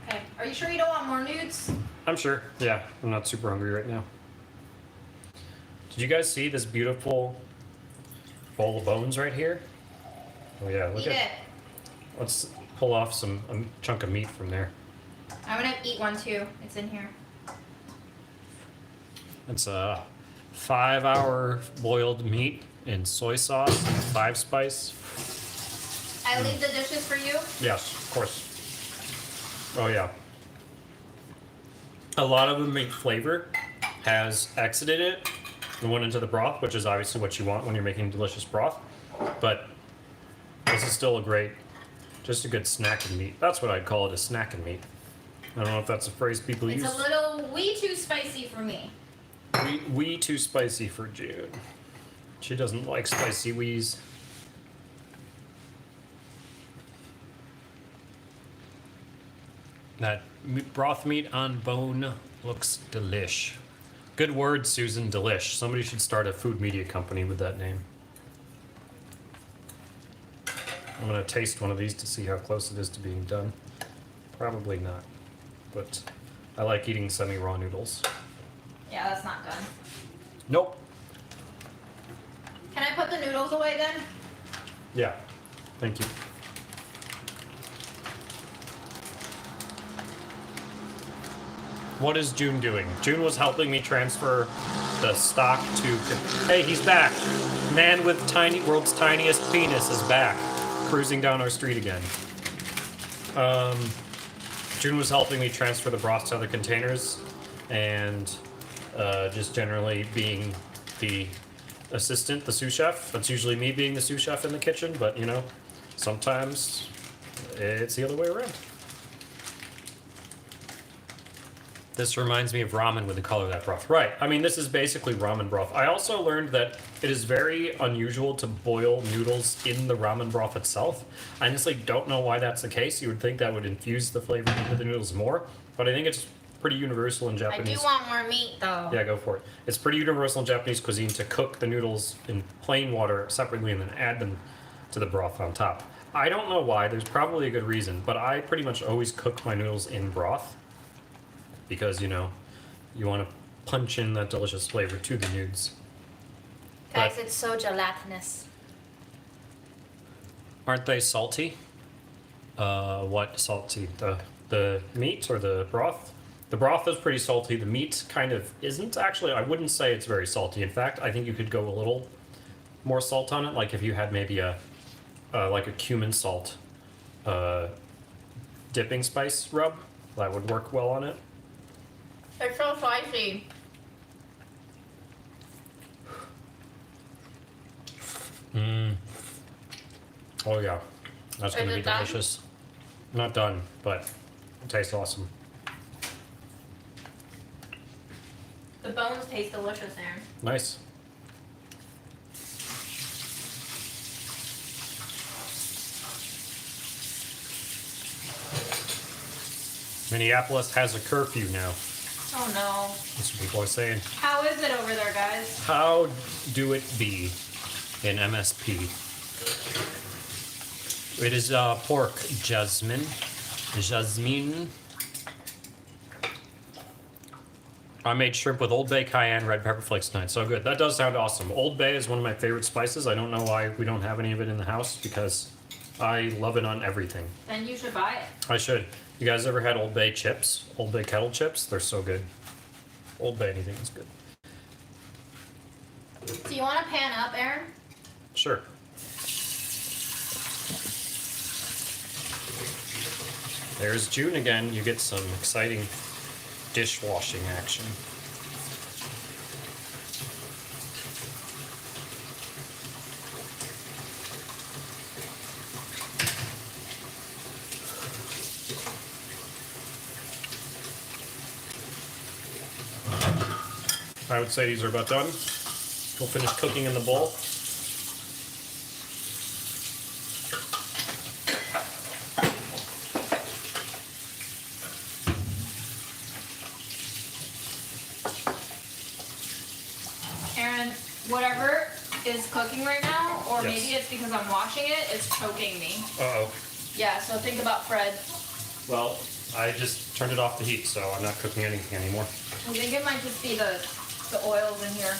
Okay. Are you sure you don't want more nudes? I'm sure. Yeah, I'm not super hungry right now. Did you guys see this beautiful bowl of bones right here? Oh yeah, look Eat at. it. Let's pull off a chunk of meat from there. I'm gonna eat one too. It's in here. It's a 5-hour boiled meat in soy sauce, 5 spice. I leave the dishes for you? Yes, of course. Oh yeah. A lot of the meat flavor has exited it and went into the broth, which is obviously what you want when you're making delicious broth. But this is still just a good snacking meat. That's what I'd call it, a snacking meat. I don't know if that's a phrase people use. It's a little wee too spicy for me. Wee too spicy for June. She doesn't like spicy wees. That broth meat on bone looks delish. Good word, Susan, delish. Somebody should start a food media company with that name. I'm gonna taste one of these to see how close it is to being done. Probably not, but I like eating semi-raw noodles. Yeah, that's not done. Nope. Can I put the noodles away then? Yeah, thank you. What is June doing? June was helping me transfer the stock to... Hey, he's back! Man with world's tiniest penis is back. Cruising down our street again. June was helping me transfer the broth to other containers, and just generally being the assistant, the sous chef. That's usually me being the sous chef in the kitchen, but you know, sometimes it's the other way around. This reminds me of ramen with the color of that broth. Right, I mean, this is basically ramen broth. I also learned that it is very unusual to boil noodles in the ramen broth itself. I honestly don't know why that's the case. You would think that would infuse the flavor into the noodles more, but I think it's pretty universal in Japanese. I do want more meat though. Yeah, go for it. It's pretty universal in Japanese cuisine to cook the noodles in plain water separately and then add them to the broth on top. I don't know why, there's probably a good reason, but I pretty much always cook my noodles in broth because, you know, you want to punch in that delicious flavor to the nudes. Guys, it's so gelatinous. Aren't they salty? What salty? The meat or the broth? The broth is pretty salty. The meat kind of isn't, actually. I wouldn't say it's very salty. In fact, I think you could go a little more salt on it. Like if you had maybe like a cumin salt dipping spice rub, that would work well on it. It's so spicy. Oh yeah, that's gonna Is be it done? delicious. Not done, but it tastes awesome. The bones taste delicious, Aaron. Nice. Minneapolis has a curfew now. Oh no. That's what people are saying. How is it over there, guys? How do it be in MSP? It is pork, Jasmine. Jasmine. I made shrimp with Old Bay, cayenne, red pepper flakes tonight. So good. That does sound awesome. Old Bay is one of my favorite spices. I don't know why we don't have any of it in the house because I love it on everything. Then you should buy it. I should. You guys ever had Old Bay chips? Old Bay kettle chips? They're so good. Old Bay anything is good. Do you want to pan up, Aaron? Sure. There's June again. You get some exciting dishwashing action. I would say these are about done. We'll finish cooking in the bowl. Aaron, whatever is cooking right now, or Yes. maybe it's because I'm washing it, it's choking me. Uh-oh. Yeah, so think about Fred. Well, I just turned it off the heat, so I'm not cooking anything anymore. I think it might just be the oils in here.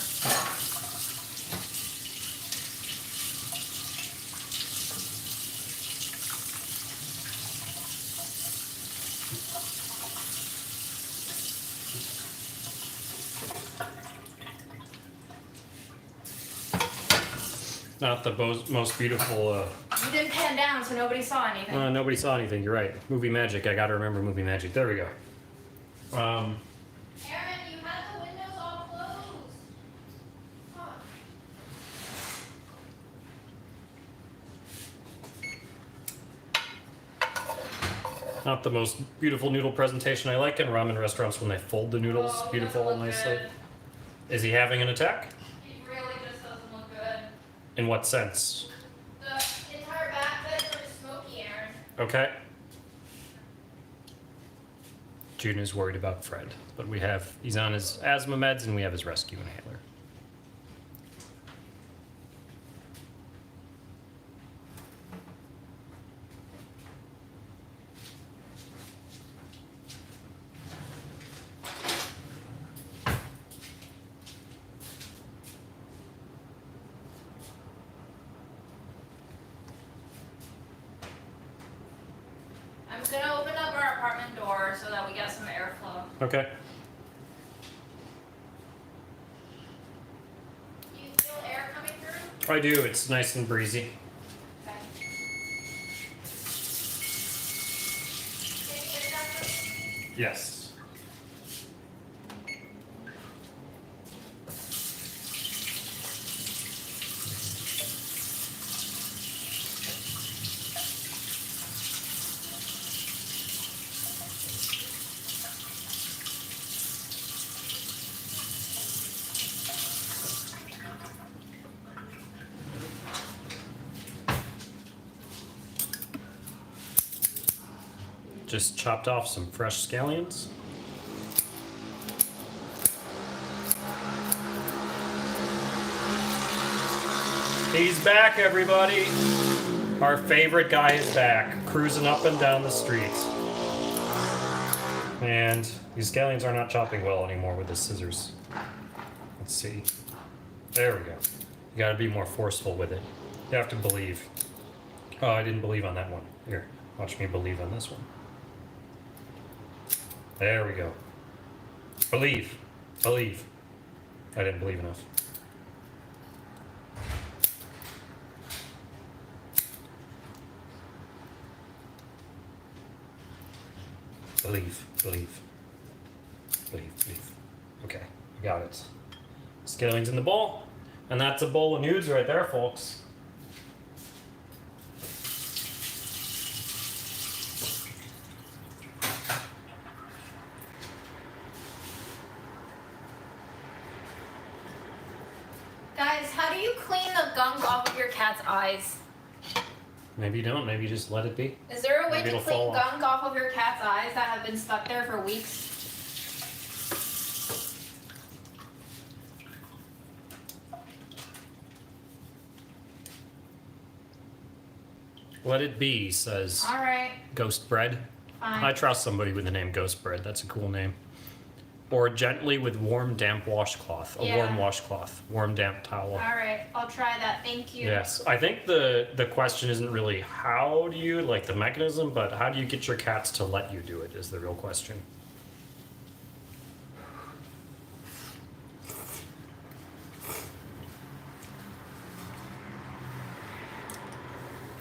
Not the most beautiful, You didn't pan down, so nobody saw anything. nobody saw anything, you're right. Movie magic, I gotta remember movie magic. There we go. Aaron, you had the windows all closed. Huh. Not the most beautiful noodle presentation I like in ramen restaurants when they fold the noodles Oh, beautiful doesn't and look nicely. good. Is he having an attack? It really just doesn't look good. In what sense? The entire back bedroom is smoky, Aaron. Okay. June is worried about Fred, but he's on his asthma meds and we have his rescue inhaler. I'm just gonna open up our apartment door so that we get some airflow. Okay. Do you feel air coming through? I do, it's nice and breezy. Okay. Can you get that for me? Yes. Just chopped off some fresh scallions. He's back, everybody. Our favorite guy is back, cruising up and down the street. And these scallions are not chopping well anymore with the scissors. Let's see. There we go. You gotta be more forceful with it. You have to believe. Oh, I didn't believe on that one. Here, watch me believe on this one. There we go. Believe. Believe. I didn't believe enough. Believe. Believe. Believe. Believe. Okay, I got it. Scallions in the bowl. And that's a bowl of nudes right there, folks. Guys, how do you clean the gunk off of your cat's eyes? Maybe you don't. Maybe you just let it be. Is there a way Maybe to it'll clean fall off. gunk off of your cat's eyes that have been stuck there for weeks? Let it be, says All right, Ghost Bread. fine. I trust somebody with the name Ghost Bread. That's a cool name. Or gently with warm, damp washcloth. A Yeah. warm washcloth. Warm, damp towel. All right, I'll try that. Thank you. Yes. I think the question isn't really how do you, like the mechanism, but how do you get your cats to let you do it is the real question.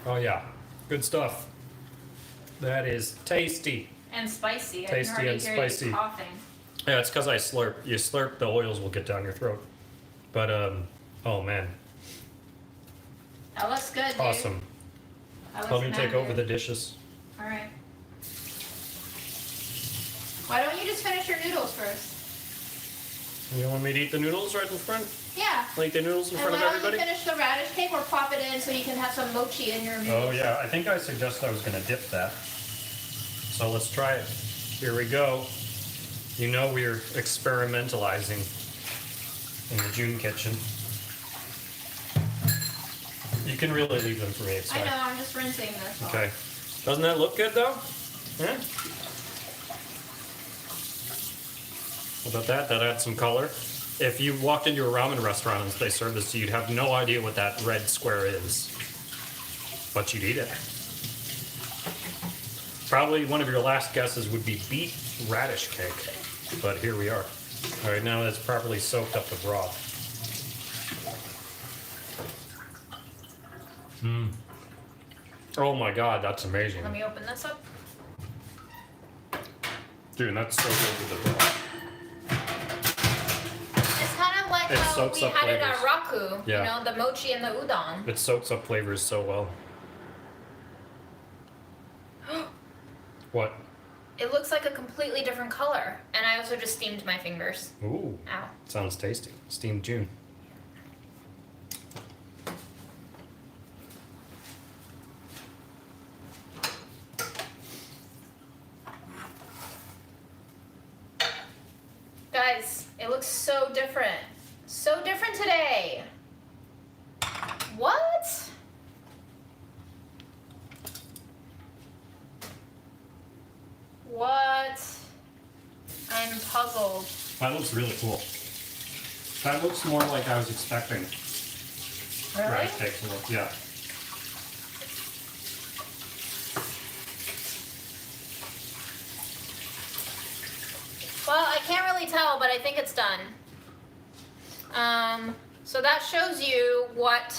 Oh yeah. Good stuff. That is tasty. And spicy. Tasty I can already and hear spicy. you coughing. Yeah, it's because I slurp. You slurp, the oils will get down your throat. But, oh man. That looks good, dude. Awesome. That Let looks me take mad over good. the dishes. All right. Why don't you just finish your noodles first? You want me to eat the noodles right in front? Yeah. Like the noodles in And front why of don't you everybody? finish the radish cake or pop it in so you can have some mochi in your noodles? Oh yeah, I think I suggested I was gonna dip that. So let's try it. Here we go. You know we're experimentalizing in the June kitchen. You can really leave them for me, it's I fine. know, I'm just rinsing this off. Okay. Doesn't that look good though? Yeah. How about that? That adds some color. If you walked into a ramen restaurant and they served this to you, you'd have no idea what that red square is. But you'd eat it. Probably one of your last guesses would be beet radish cake. But here we are. Alright, now that's properly soaked up the broth. Oh my god, that's amazing. Let me open this up. Dude, that's so good with the broth. It's kind of like It how soaks we up had it at flavors. Raku. Yeah. You know, the mochi and the udon. It soaks up flavors so well. What? It looks like a completely different color. And I also just steamed my fingers. Ooh, Ow. sounds tasty. Steamed June. Guys, it looks so different. So different today. What? What? I'm puzzled. That looks really cool. That looks more like I was expecting Really? radish cake to look. Yeah. Well, I can't really tell, but I think it's done. So that shows you what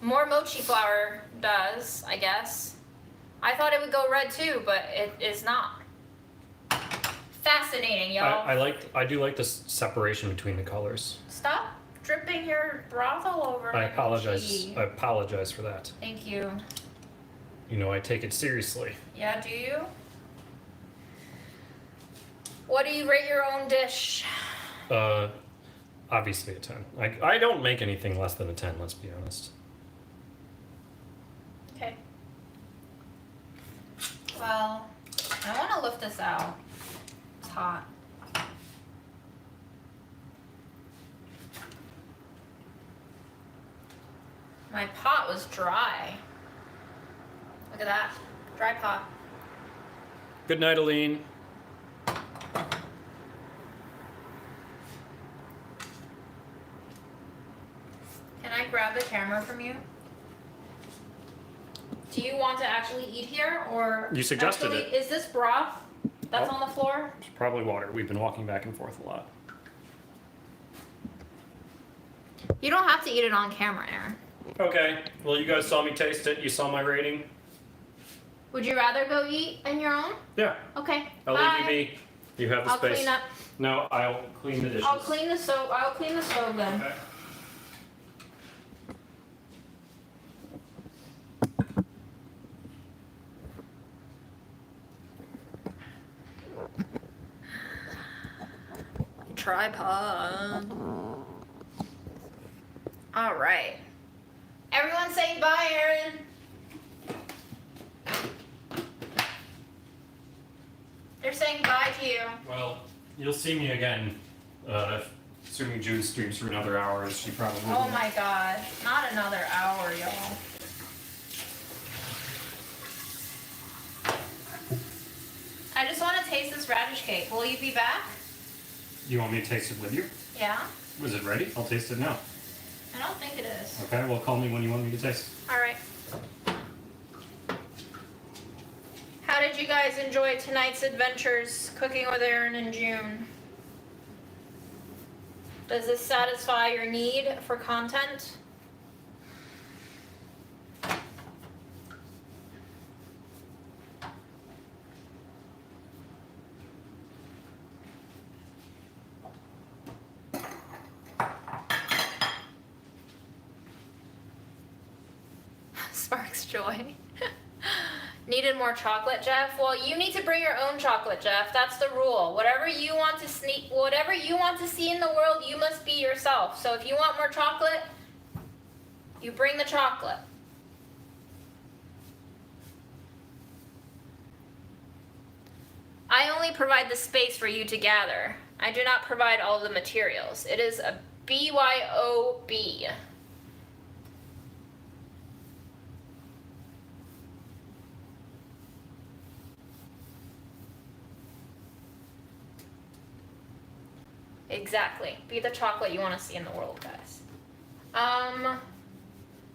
more mochi flour does, I guess. I thought it would go red too, but it is not. Fascinating, y'all. I do like this separation between the colors. Stop dripping your broth all over I my apologize. mochi. I apologize for that. Thank you. You know I take it seriously. Yeah, do you? What do you rate your own dish? Obviously a 10. I don't make anything less than a 10, let's be honest. Okay. Well, I want to lift this out. It's hot. My pot was dry. Look at that. Dry pot. Good night, Aline. Can I grab the camera from you? Do you want to actually eat here, or You suggested actually, it. Is this broth that's Oh. on the floor? It's probably water. We've been walking back and forth a lot. You don't have to eat it on camera, Aaron. Okay. Well, you guys saw me taste it. You saw my rating. Would you rather go eat on your own? Yeah. Okay. I'll bye. leave you be. You have the I'll space. clean up. No, I'll clean the dishes. I'll clean the stove. I'll clean the stove then. Okay. Tripod. All right. Everyone say bye, Aaron. saying bye to you. Well, you'll see me again. Assuming June streams for another hour, as she probably Oh will. my god. Not another hour, y'all. I just want to taste this radish cake. Will you be back? You want me to taste it with you? Yeah? Was it ready? I'll taste it now. I don't think it is. Okay, well, call me when you want me to taste. Alright. How did you guys enjoy tonight's adventures cooking with Aaron and June? Does this satisfy your need for content? Sparks joy. Needed more chocolate, Jeff? Well, you need to bring your own chocolate, Jeff. That's the rule. Whatever you want to see in the world, you must be yourself. So if you want more chocolate, you bring the chocolate. I only provide the space for you to gather. I do not provide all the materials. It is a BYOB. Exactly. Be the chocolate you want to see in the world, guys.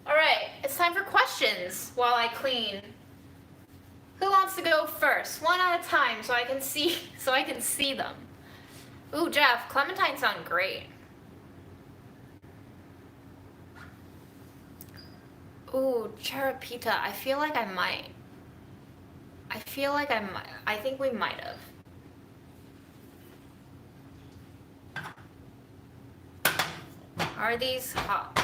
Alright, it's time for questions while I clean. Who wants to go first? One at a time so I can see them. Ooh, Jeff, clementines sound great. Ooh, cherapita. I feel like I might. I think we might have. Are these hot?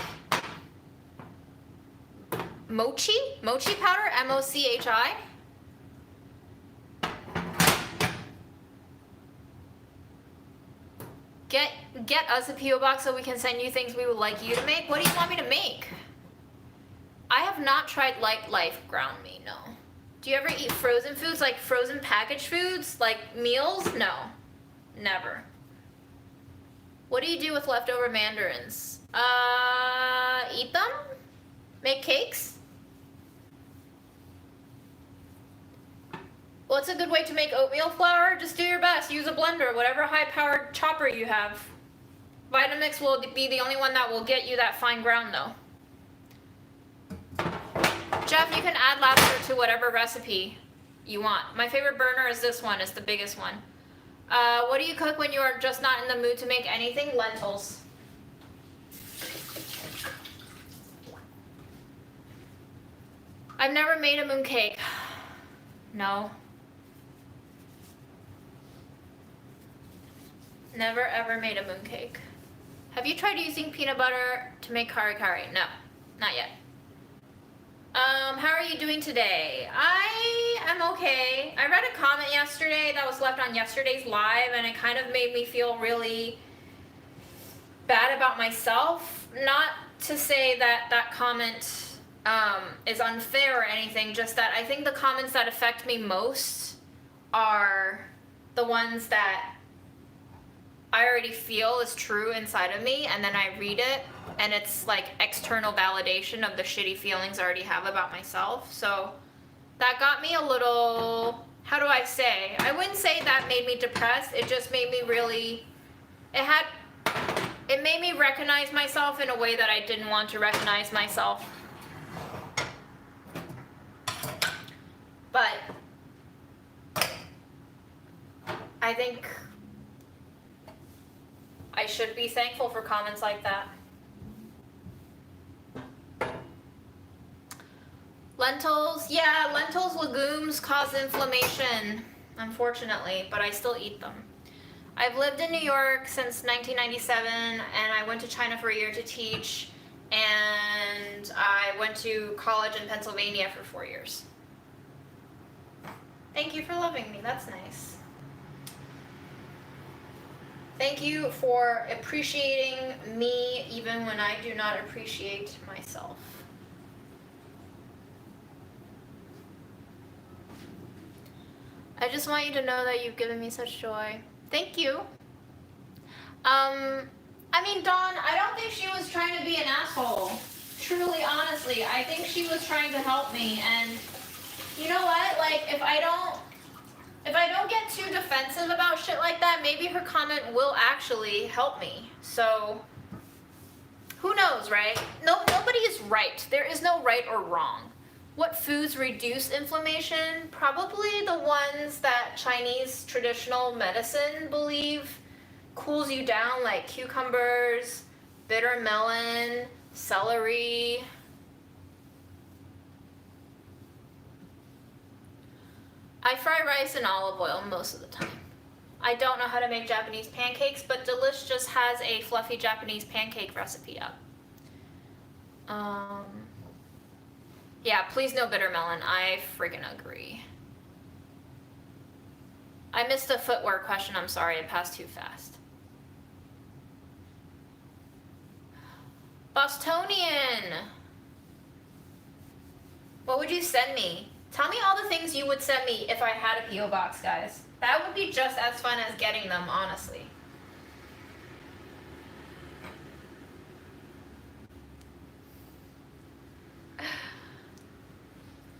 Mochi? Mochi powder? M-O-C-H-I? Get us a P.O. box so we can send you things we would like you to make. What do you want me to make? I have not tried Light Life ground meat, no. Do you ever eat frozen foods, like frozen packaged foods, like meals? No, never. What do you do with leftover mandarins? Eat them? Make cakes? What's a good way to make oatmeal flour? Just do your best. Use a blender, whatever high-powered chopper you have. Vitamix will be the only one that will get you that fine ground, though. Jeff, you can add lavender to whatever recipe you want. My favorite burner is this one. It's the biggest one. What do you cook when you are just not in the mood to make anything? Lentils. I've never made a mooncake. No. Never ever made a mooncake. Have you tried using peanut butter to make kari kari? No, not yet. How are you doing today? I am okay. I read a comment yesterday that was left on yesterday's live, and it kind of made me feel really bad about myself. Not to say that that comment is unfair or anything, just that I think the comments that affect me most are the ones that I already feel is true inside of me, and then I read it, and it's like external validation of the shitty feelings I already have about myself. So that got me a little, how do I say? I wouldn't say that made me depressed. It just made me really, it made me recognize myself in a way that I didn't want to recognize myself. But I think I should be thankful for comments like that. Lentils, yeah, lentils, legumes cause inflammation, unfortunately, but I still eat them. I've lived in New York since 1997, and I went to China for a year to teach, and I went to college in Pennsylvania for 4 years. Thank you for loving me, that's nice. Thank you for appreciating me even when I do not appreciate myself. I just want you to know that you've given me such joy. Thank you. I mean, Dawn, I don't think she was trying to be an asshole. Truly, honestly, I think she was trying to help me. And you know what? Like, if I don't get too defensive about shit like that, maybe her comment will actually help me. So, who knows, right? No, nobody is right. There is no right or wrong. What foods reduce inflammation? Probably the ones that Chinese traditional medicine believe cools you down, like cucumbers, bitter melon, celery. I fry rice in olive oil most of the time. I don't know how to make Japanese pancakes, but Delish just has a fluffy Japanese pancake recipe up. Yeah, please no bitter melon. I friggin' agree. I missed a footwear question. I'm sorry. It passed too fast. Bostonian. What would you send me? Tell me all the things you would send me if I had a P.O. box, guys. That would be just as fun as getting them, honestly.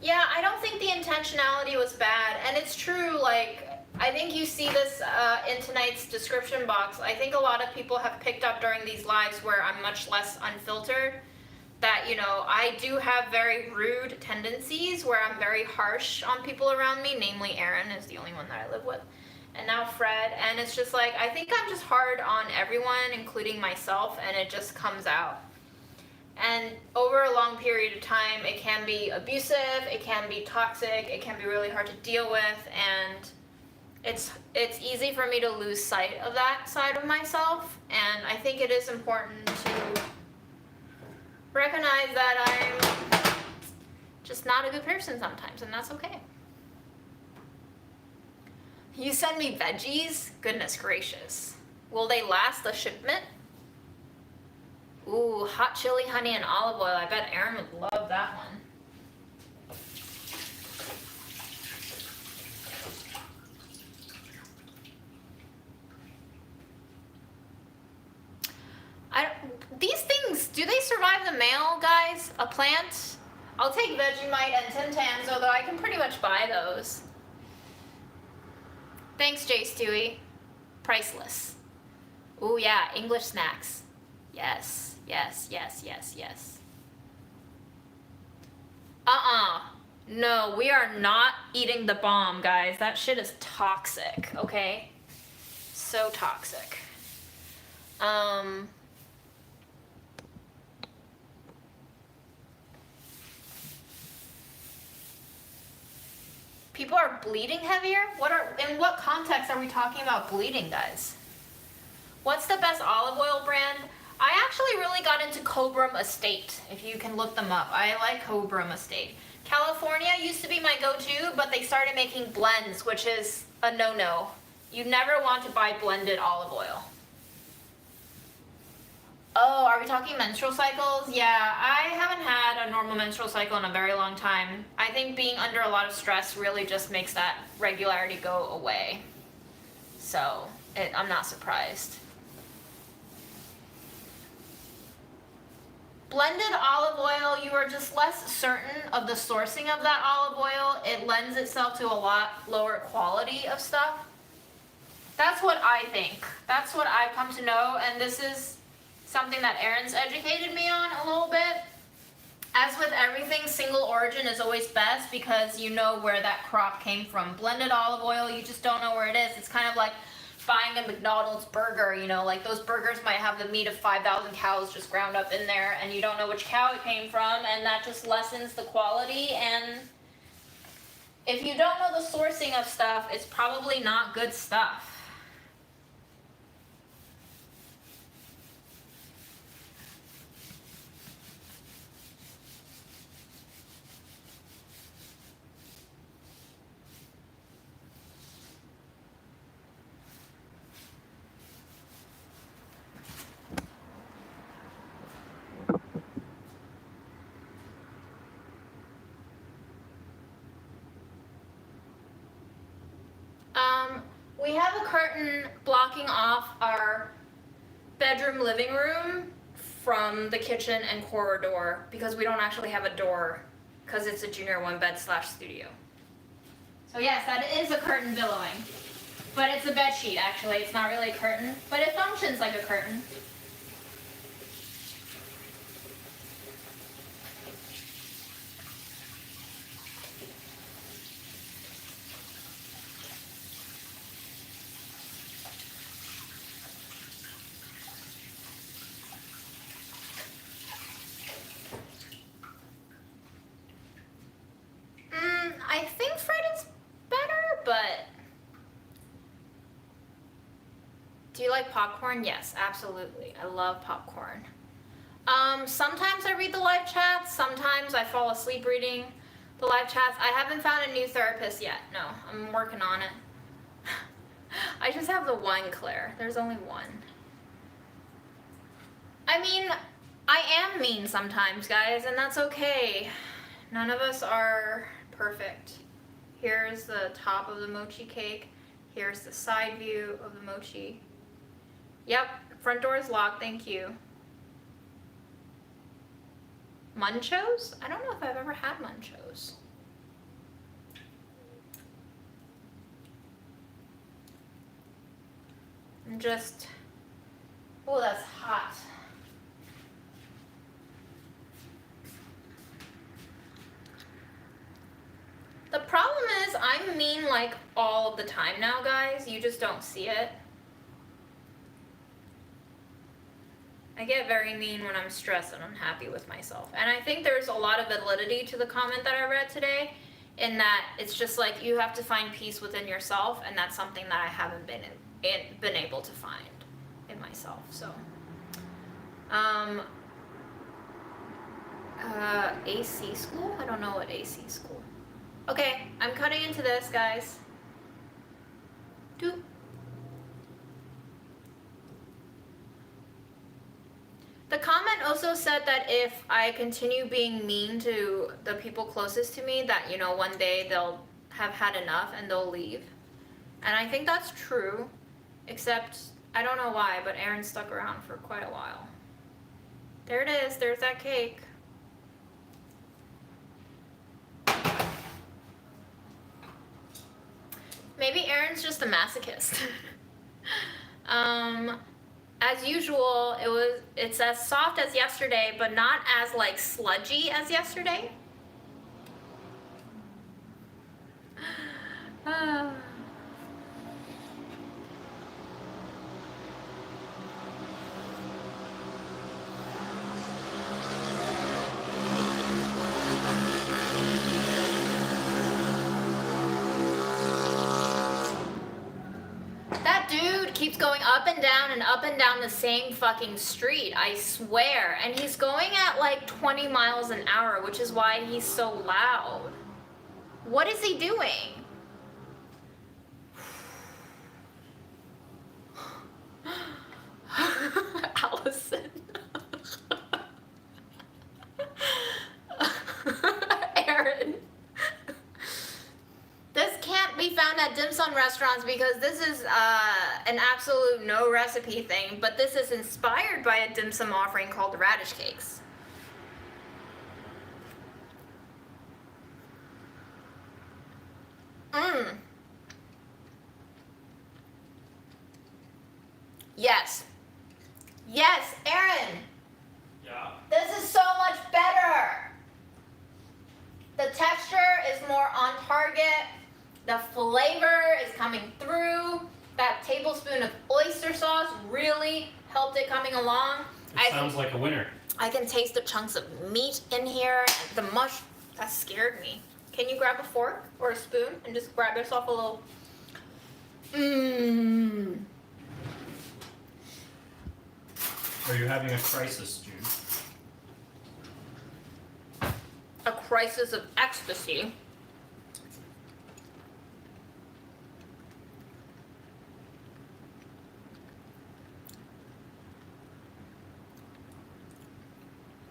Yeah, I don't think the intentionality was bad. And it's true, like, I think you see this in tonight's description box. I think a lot of people have picked up during these lives where I'm much less unfiltered that, you know, I do have very rude tendencies where I'm very harsh on people around me, namely Aaron is the only one that I live with, and now Fred, and it's just like, I think I'm just hard on everyone, including myself, and it just comes out. And over a long period of time, it can be abusive, it can be toxic, it can be really hard to deal with, and it's easy for me to lose sight of that side of myself, and I think it is important to recognize that I'm just not a good person sometimes, and that's okay. You send me veggies? Goodness gracious. Will they last the shipment? Ooh, hot chili, honey, and olive oil. I bet Aaron would love that one. These things, do they survive the mail, guys? A plant? I'll take Vegemite and Tim Tams, although I can pretty much buy those. Thanks, J. Stewie. Priceless. Ooh, yeah, English snacks. Yes, yes, yes, yes, yes. No, we are not eating the bomb, guys. That shit is toxic, okay? So toxic. People are bleeding heavier? In what context are we talking about bleeding, guys? What's the best olive oil brand? I actually really got into Cobram Estate, if you can look them up. I like Cobram Estate. California used to be my go-to, but they started making blends, which is a no-no. You never want to buy blended olive oil. Oh, are we talking menstrual cycles? Yeah, I haven't had a normal menstrual cycle in a very long time. I think being under a lot of stress really just makes that regularity go away. So, I'm not surprised. Blended olive oil, you are just less certain of the sourcing of that olive oil. It lends itself to a lot lower quality of stuff. That's what I think. That's what I've come to know, and this is something that Aaron's educated me on a little bit. As with everything, single origin is always best because you know where that crop came from. Blended olive oil, you just don't know where it is. It's kind of like buying a McDonald's burger, you know, like those burgers might have the meat of 5,000 cows just ground up in there and you don't know which cow it came from, and that just lessens the quality. And if you don't know the sourcing of stuff, it's probably not good stuff. we have a curtain blocking off our bedroom living room from the kitchen and corridor because we don't actually have a door because it's a junior 1-bed / studio. So yes, that is a curtain billowing. But it's a bed sheet actually, it's not really a curtain, but it functions like a curtain. I think Fred is better, but do you like popcorn? Yes, absolutely. I love popcorn. Sometimes I read the live chats. Sometimes I fall asleep reading the live chats. I haven't found a new therapist yet. No, I'm working on it. I just have the one, Claire. There's only one. I mean, I am mean sometimes, guys, and that's okay. None of us are perfect. Here's the top of the mochi cake. Here's the side view of the mochi. Yep, front door is locked, thank you. Munchos? I don't know if I've ever had munchos. I'm just, oh, that's hot. The problem is I'm mean like all of the time now, guys. You just don't see it. I get very mean when I'm stressed and unhappy with myself. And I think there's a lot of validity to the comment that I read today in that it's just like you have to find peace within yourself, and that's something that I haven't been able to find in myself. So AC school? I don't know what AC school. Okay, I'm cutting into this, guys. Doop. The comment also said that if I continue being mean to the people closest to me, that, you know, one day they'll have had enough and they'll leave. And I think that's true, except I don't know why, but Aaron stuck around for quite a while. There it is, there's that cake. Maybe Aaron's just a masochist. As usual, it's as soft as yesterday, but not as like sludgy as yesterday. That dude keeps going up and down the same fucking street, I swear. And he's going at like 20 miles an hour, which is why he's so loud. What is he doing? Allison. Aaron. This can't be found at dim sum restaurants because this is an absolute no recipe thing, but this is inspired by a dim sum offering called the radish cakes. Yes. Yes, Aaron. Yeah. This is so much better. The texture is more on target. The flavor is coming through. That tablespoon of oyster sauce really helped it coming along. It sounds like a winner. I can taste the chunks of meat in here. The mush, that scared me. Can you grab a fork or a spoon and just grab yourself a little... Are you having a crisis, June? A crisis of ecstasy.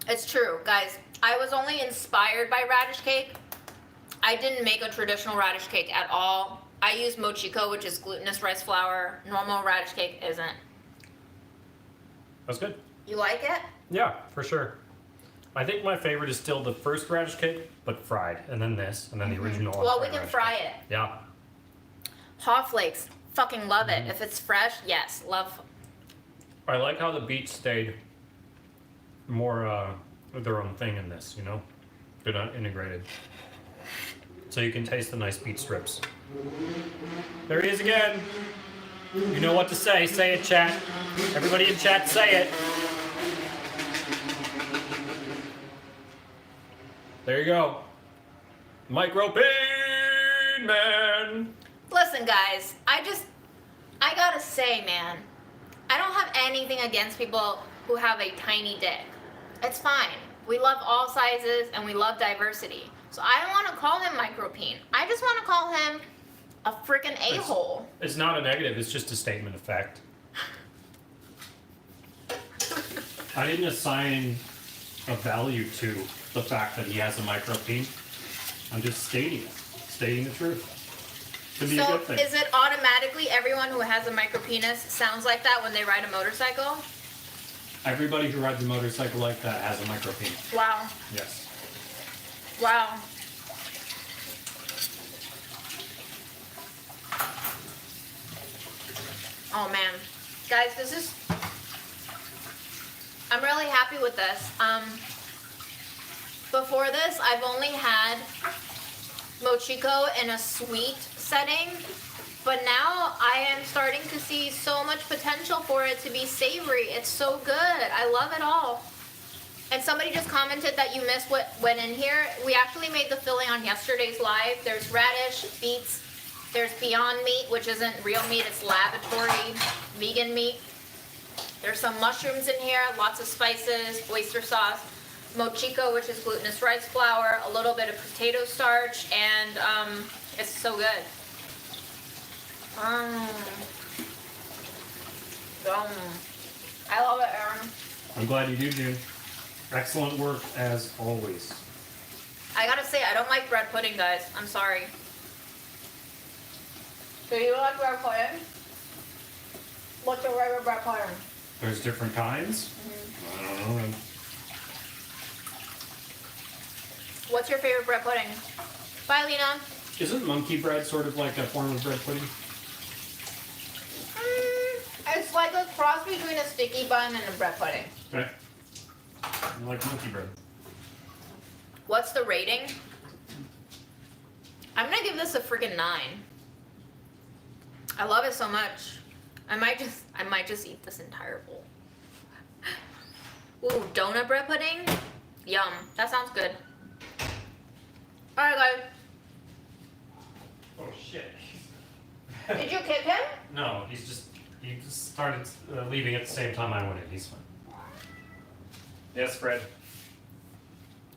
It's true, guys. I was only inspired by radish cake. I didn't make a traditional radish cake at all. I use mochiko, which is glutinous rice flour. Normal radish cake isn't. That's good. You like it? Yeah, for sure. I think my favorite is still the first radish cake, but fried, and then this, and then the original. Well, we unfried can radish fry cake. it. Yeah. Hot flakes. Fucking love it. If it's fresh, yes, love. I like how the beets stayed more their own thing in this, you know? They're not integrated. So you can taste the nice beet strips. There he is again. You know what to say. Say it, chat. Everybody in chat, say it. There you go. Micro Bean Man. Listen, guys, I gotta say, man, I don't have anything against people who have a tiny dick. It's fine. We love all sizes and we love diversity. So I don't want to call him micropeen. I just want to call him a freaking a-hole. It's not a negative, it's just a statement of fact. I didn't assign a value to the fact that he has a micropeen. I'm just stating the truth. Could be a So good thing. is it automatically everyone who has a micropenis sounds like that when they ride a motorcycle? Everybody who rides a motorcycle like that has a micropeen. Wow. Yes. Wow. Oh man. Guys, I'm really happy with this. Before this, I've only had mochiko in a sweet setting, but now I am starting to see so much potential for it to be savory. It's so good. I love it all. And somebody just commented that you missed what went in here. We actually made the filling on yesterday's live. There's radish, beets, there's Beyond Meat, which isn't real meat, it's laboratory vegan meat. There's some mushrooms in here, lots of spices, oyster sauce, mochiko, which is glutinous rice flour, a little bit of potato starch, and it's so good. I love it, Aaron. I'm glad you do, June. Excellent work as always. I gotta say, I don't like bread pudding, guys. I'm sorry. Do you like bread pudding? What's your favorite bread pudding? There's different kinds. I don't know. What's your favorite bread pudding? Bye, Lena. Isn't monkey bread sort of like a form of bread pudding? It's like a cross between a sticky bun and a bread pudding. Okay. I like monkey bread. What's the rating? I'm gonna give this a freaking 9. I love it so much. I might just eat this entire bowl. Ooh, donut bread pudding? Yum. That sounds good. Alright, guys. Oh shit. Did you kick him? No, he just started leaving at the same time I went in. He's fine. Yes, Fred.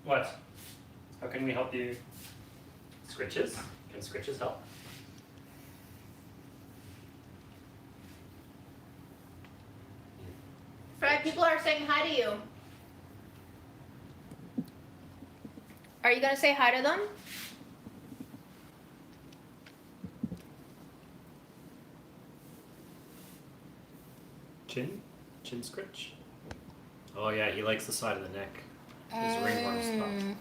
What? How can we help you? Scritches? Can scritches help? Fred, people are saying hi to you. Are you gonna say hi to them? Chin scritch? Oh yeah, he likes the side of the neck. His ringworm spot.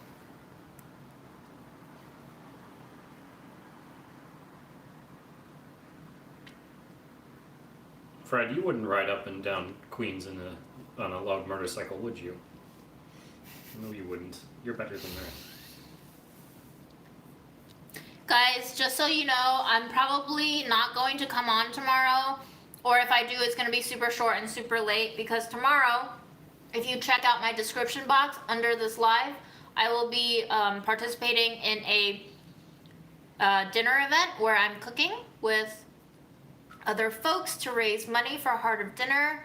Fred, you wouldn't ride up and down Queens on a loud motorcycle, would you? No, you wouldn't. You're better than that. Guys, just so you know, I'm probably not going to come on tomorrow. Or if I do, it's going to be super short and super late. Because tomorrow, if you check out my description box under this live, I will be participating in a dinner event where I'm cooking with other folks to raise money for Heart of Dinner.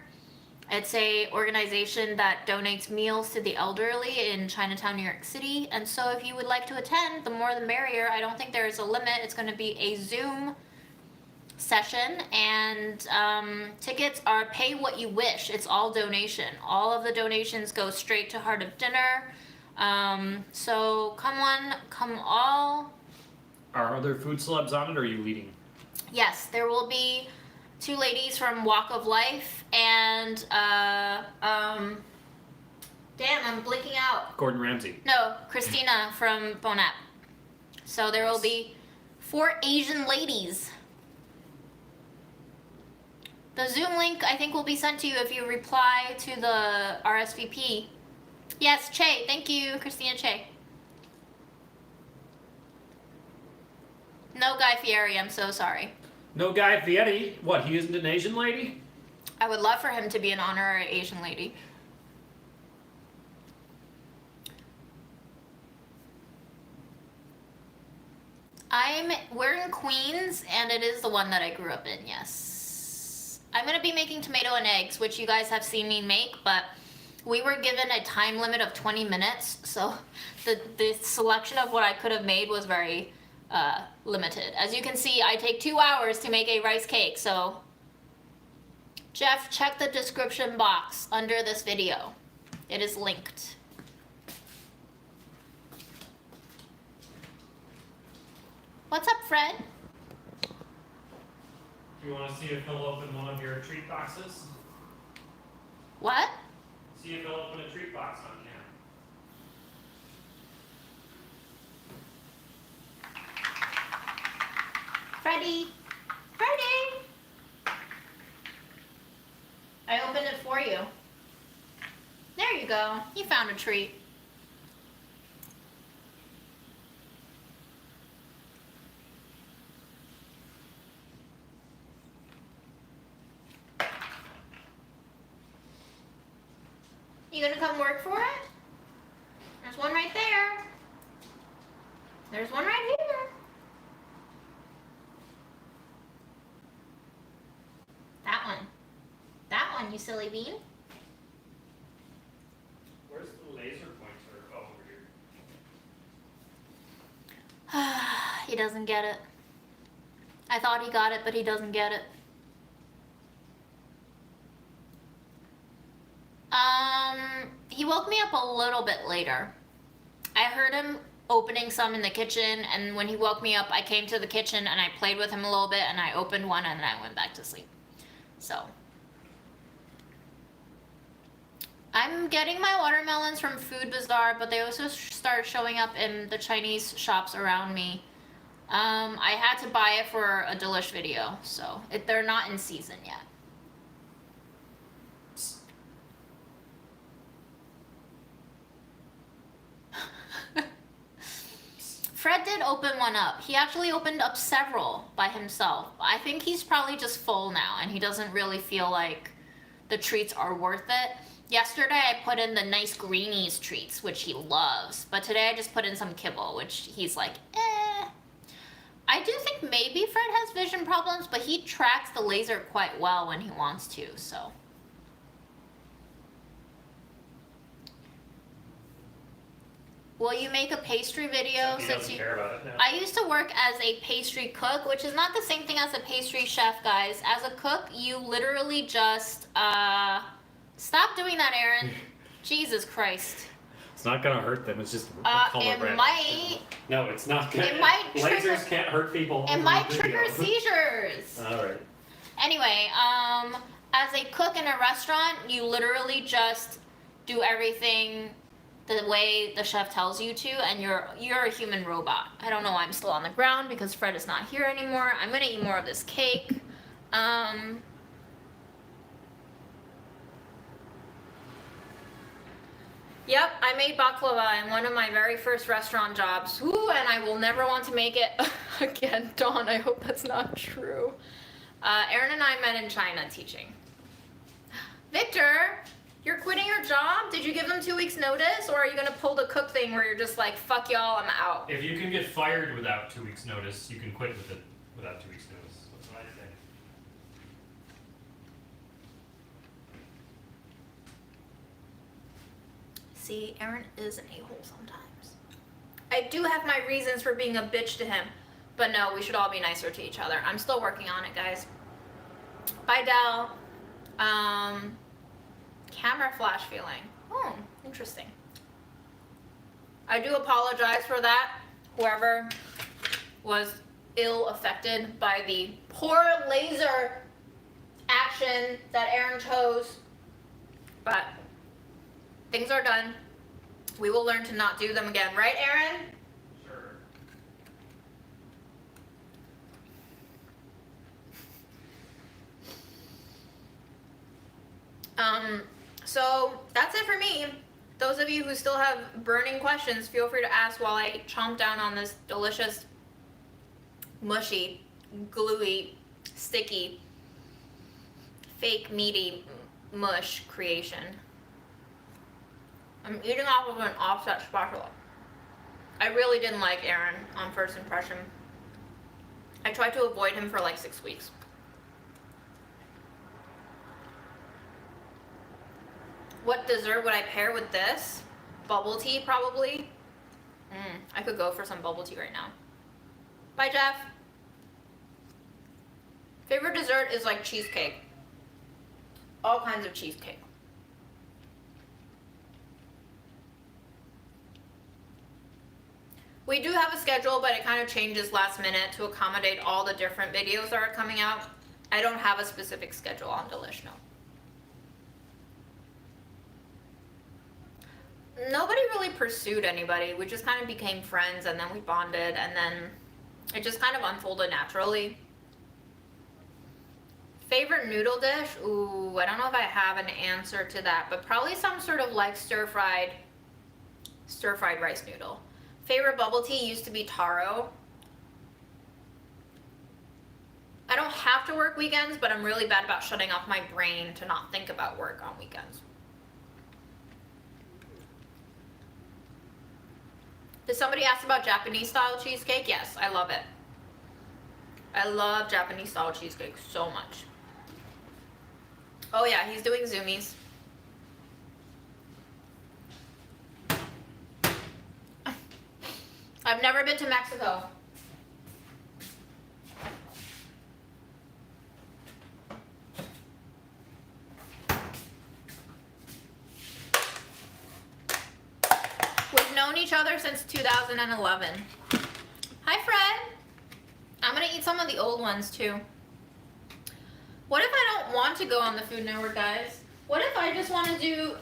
It's a organization that donates meals to the elderly in Chinatown, New York City. And so if you would like to attend, the more the merrier. I don't think there's a limit. It's going to be a Zoom session, and tickets are pay what you wish. It's all donation. All of the donations go straight to Heart of Dinner. So come on, come all. Are other food celebs on it, or are you leading? Yes, there will be 2 ladies from Walk of Life and damn, I'm blinking out. Gordon Ramsay. No, Christina from Bonap. So there will be 4 Asian ladies. The Zoom link I think will be sent to you if you reply to the RSVP. Yes, Che. Thank you, Christina Che. No Guy Fieri, I'm so sorry. No Guy Fieri? What, he isn't an Asian lady? I would love for him to be an honorary Asian lady. We're in Queens, and it is the one that I grew up in, yes. I'm gonna be making tomato and eggs, which you guys have seen me make, but we were given a time limit of 20 minutes, so the selection of what I could have made was very limited. As you can see, I take 2 hours to make a rice cake, so Jeff, check the description box under this video. It is linked. What's up, Fred? Do you want to see if he'll open one of your treat boxes? What? See if he'll open a treat box on camera. Freddie! Freddie! I opened it for you. There you go. You found a treat. You gonna come work for it? There's one right there. There's one right here. That one. That one, you silly bean. Where's the laser pointer? Oh, over here. He doesn't get it. I thought he got it, but he doesn't get it. He woke me up a little bit later. I heard him opening some in the kitchen, and when he woke me up, I came to the kitchen and I played with him a little bit, and I opened one and then I went back to sleep. So I'm getting my watermelons from Food Bazaar, but they also start showing up in the Chinese shops around me. I had to buy it for a Delish video, so they're not in season yet. Fred did open one up. He actually opened up several by himself. I think he's probably just full now and he doesn't really feel like the treats are worth it. Yesterday I put in the nice greenies treats, which he loves. But today I just put in some kibble, which he's like, eh. I do think maybe Fred has vision problems, but he tracks the laser quite well when he wants to, so. Will you make a pastry video since you care about it now. I used to work as a pastry cook, which is not the same thing as a pastry chef, guys. As a cook, you literally just stop doing that, Aaron. Jesus Christ. It's not gonna hurt them. It's just it might. No, it's not gonna. It might trigger. Lasers can't hurt people. It might trigger seizures. All right. Anyway, as a cook in a restaurant, you literally just do everything the way the chef tells you to, and you're a human robot. I don't know why I'm still on the ground because Fred is not here anymore. I'm gonna eat more of this cake. Yep, I made baklava in one of my very first restaurant jobs. Ooh, and I will never want to make it again. Dawn, I hope that's not true. Aaron and I met in China teaching. Victor, you're quitting your job? Did you give them 2 weeks notice, or are you gonna pull the cook thing where you're just like, fuck y'all, I'm out? If you can get fired without 2 weeks notice, you can quit with it without 2 weeks notice. That's what I say. See, Aaron is an a-hole sometimes. I do have my reasons for being a bitch to him, but no, we should all be nicer to each other. I'm still working on it, guys. Bye, Dell. Camera flash feeling. Oh, interesting. I do apologize for that, whoever was ill affected by the poor laser action that Aaron chose. But things are done. We will learn to not do them again. Right, Aaron? Sure. So that's it for me. Those of you who still have burning questions, feel free to ask while I chomp down on this delicious, mushy, gluey, sticky, fake meaty mush creation. I'm eating off of an offset spatula. I really didn't like Aaron on first impression. I tried to avoid him for like 6 weeks. What dessert would I pair with this? Bubble tea, probably. I could go for some bubble tea right now. Bye, Jeff. Favorite dessert is like cheesecake. All kinds of cheesecake. We do have a schedule, but it kind of changes last minute to accommodate all the different videos that are coming out. I don't have a specific schedule on Delish, no. Nobody really pursued anybody. We just kind of became friends, and then we bonded, and then it just kind of unfolded naturally. Favorite noodle dish? Ooh, I don't know if I have an answer to that, but probably some sort of like stir-fried rice noodle. Favorite bubble tea used to be taro. I don't have to work weekends, but I'm really bad about shutting off my brain to not think about work on weekends. Did somebody ask about Japanese style cheesecake? Yes, I love it. I love Japanese style cheesecake so much. Oh yeah, he's doing zoomies. I've never been to Mexico. We've known each other since 2011. Hi, Fred. I'm gonna eat some of the old ones too. What if I don't want to go on the Food Network, guys? What if I just want to do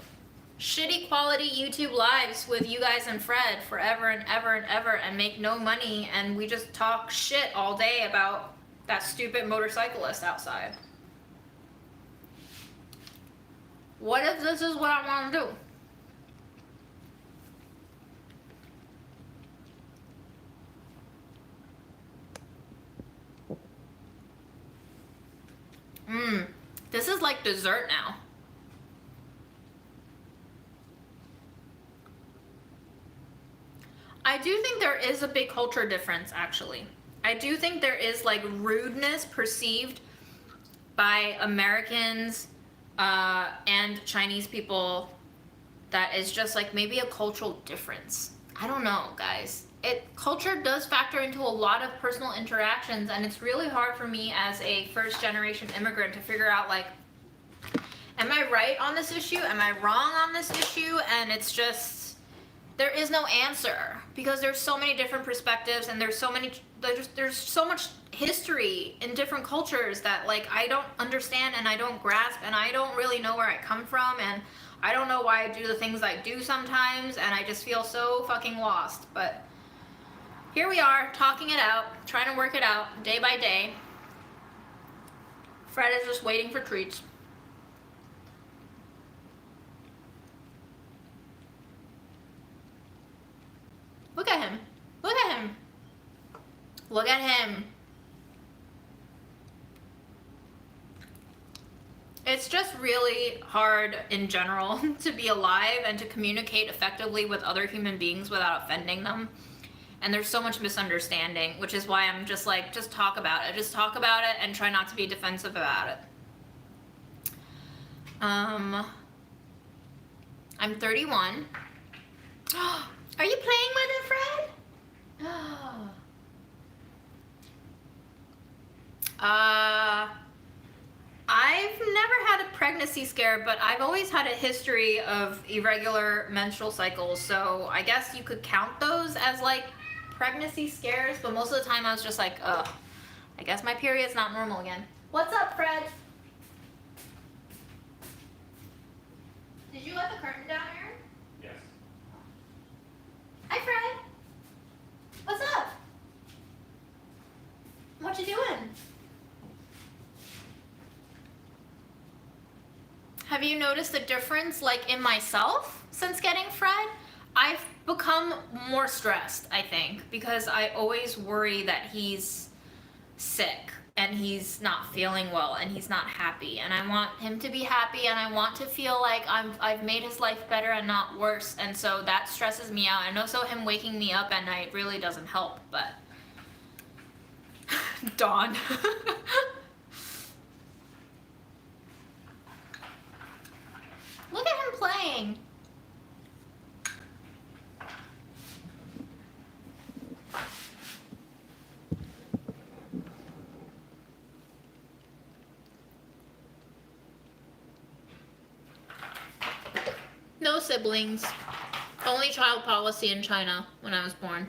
shitty quality YouTube lives with you guys and Fred forever and ever and ever and make no money, and we just talk shit all day about that stupid motorcyclist outside? What if this is what I want to do? This is like dessert now. I do think there is a big culture difference, actually. I do think there is like rudeness perceived by Americans and Chinese people that is just like maybe a cultural difference. I don't know, guys. Culture does factor into a lot of personal interactions, and it's really hard for me as a first-generation immigrant to figure out, like, am I right on this issue? Am I wrong on this issue? And it's just, there is no answer, because there's so many different perspectives, and there's so much history in different cultures that, like, I don't understand and I don't grasp, and I don't really know where I come from, and I don't know why I do the things I do sometimes, and I just feel so fucking lost. But here we are, talking it out, trying to work it out day by day. Fred is just waiting for treats. Look at him. Look at him. Look at him. It's just really hard in general to be alive and to communicate effectively with other human beings without offending them. And there's so much misunderstanding, which is why I'm just like, just talk about it. Just talk about it and try not to be defensive about it. I'm 31. Are you playing with it, Fred? I've never had a pregnancy scare, but I've always had a history of irregular menstrual cycles, so I guess you could count those as like pregnancy scares, but most of the time I was just like, ugh, I guess my period's not normal again. What's up, Fred? Did you let the curtain down, Aaron? Yes. Hi, Fred. What's up? What you doing? Have you noticed a difference, like, in myself since getting Fred? I've become more stressed, I think, because I always worry that he's sick and he's not feeling well and he's not happy, and I want him to be happy, and I want to feel like I've made his life better and not worse, and so that stresses me out. And also him waking me up at night really doesn't help, but Dawn. Look at him playing. No siblings. Only child policy in China when I was born.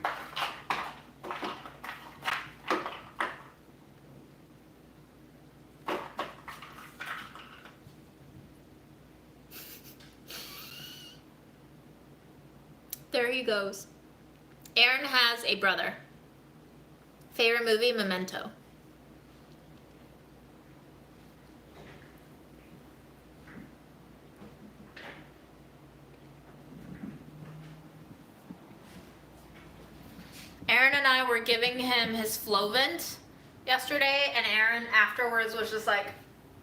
There he goes. Aaron has a brother. Favorite movie, Memento. Aaron and I were giving him his Flovent yesterday, and Aaron afterwards was just like,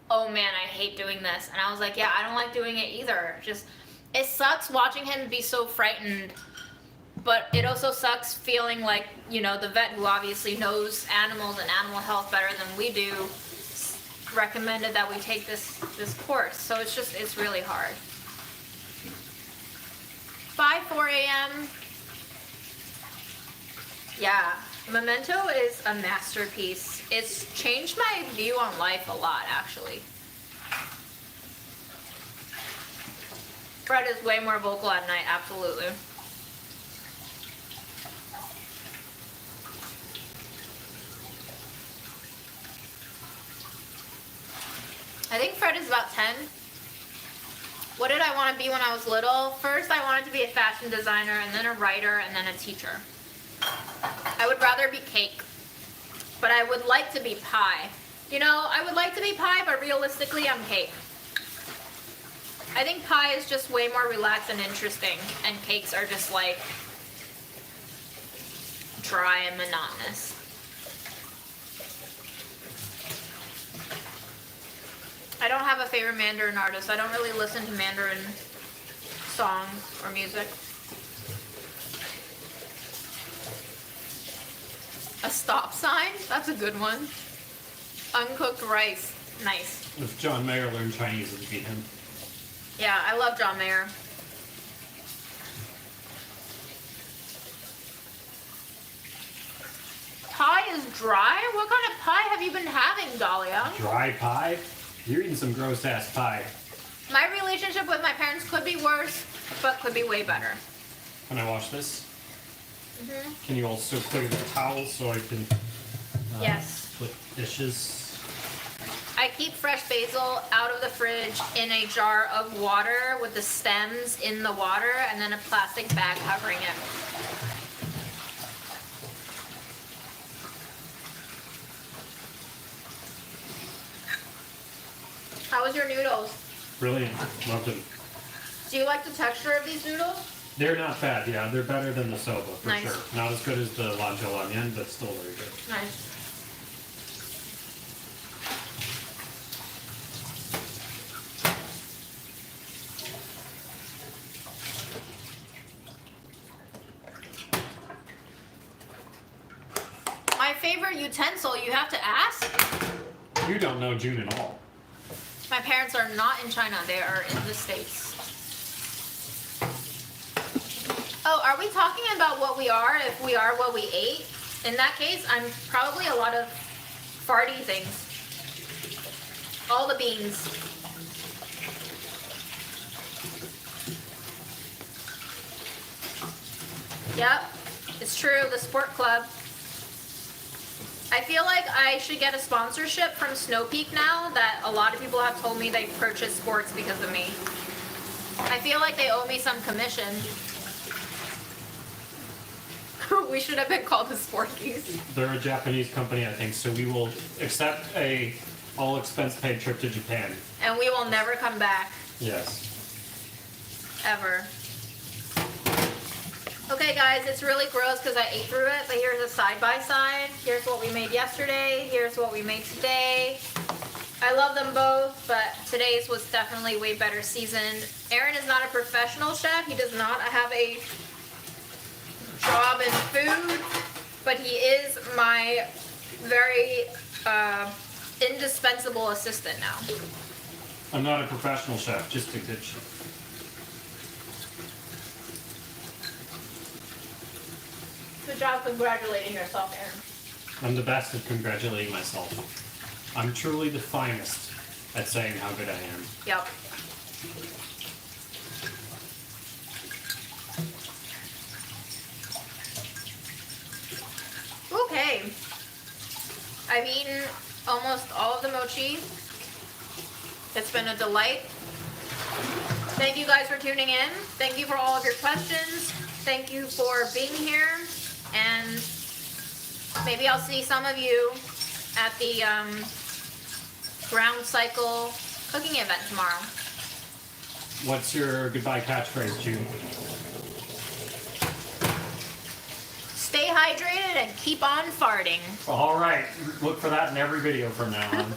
oh man, I hate doing this. And I was like, yeah, I don't like doing it either. Just, it sucks watching him be so frightened, but it also sucks feeling like, you know, the vet who obviously knows animals and animal health better than we do recommended that we take this course. So it's just, it's really hard. Bye, 4 a.m. Yeah, Memento is a masterpiece. It's changed my view on life a lot, actually. Fred is way more vocal at night, absolutely. I think Fred is about 10. What did I want to be when I was little? First, I wanted to be a fashion designer, and then a writer, and then a teacher. I would rather be cake, but I would like to be pie. You know, I would like to be pie, but realistically, I'm cake. I think pie is just way more relaxed and interesting, and cakes are just like dry and monotonous. I don't have a favorite Mandarin artist. I don't really listen to Mandarin songs or music. A stop sign? That's a good one. Uncooked rice. Nice. If John Mayer learned Chinese, it'd be him. Yeah, I love John Mayer. Pie is dry? What kind of pie have you been having, Dahlia? Dry pie? You're eating some gross ass pie. My relationship with my parents could be worse, but could be way better. Can I wash this? Mm-hmm. Can you also clear the towels so I can Yes. put dishes? I keep fresh basil out of the fridge in a jar of water with the stems in the water and then a plastic bag covering it. How was your noodles? Brilliant. Loved them. Do you like the texture of these noodles? They're not bad, yeah. They're better than the soba, for Nice. sure. Not as good as the lanzhou onion, but still very good. Nice. My favorite utensil, you have to ask? You don't know June at all. My parents are not in China, they are in the States. Oh, are we talking about what we are if we are what we ate? In that case, I'm probably a lot of farty things. All the beans. Yep. It's true, the sport club. I feel like I should get a sponsorship from Snow Peak now that a lot of people have told me they purchase sports because of me. I feel like they owe me some commission. We should have been called the Sporkies. They're a Japanese company, I think, so we will accept a all expense paid trip to Japan. And we will never come back. Yes. Ever. Okay guys, it's really gross because I ate through it, but here's a side-by-side. Here's what we made yesterday. Here's what we made today. I love them both, but today's was definitely way better seasoned. Aaron is not a professional chef. He does not have a job in food, but he is my very indispensable assistant now. I'm not a professional chef, just a good chef. Good job congratulating yourself, Aaron. I'm the best at congratulating myself. I'm truly the finest at saying how good I am. Yep. Okay. I've eaten almost all of the mochi. It's been a delight. Thank you guys for tuning in. Thank you for all of your questions. Thank you for being here. And maybe I'll see some of you at the Ground Cycle cooking event tomorrow. What's your goodbye catchphrase, June? Stay hydrated and keep on farting. All right, look for that in every video from now on.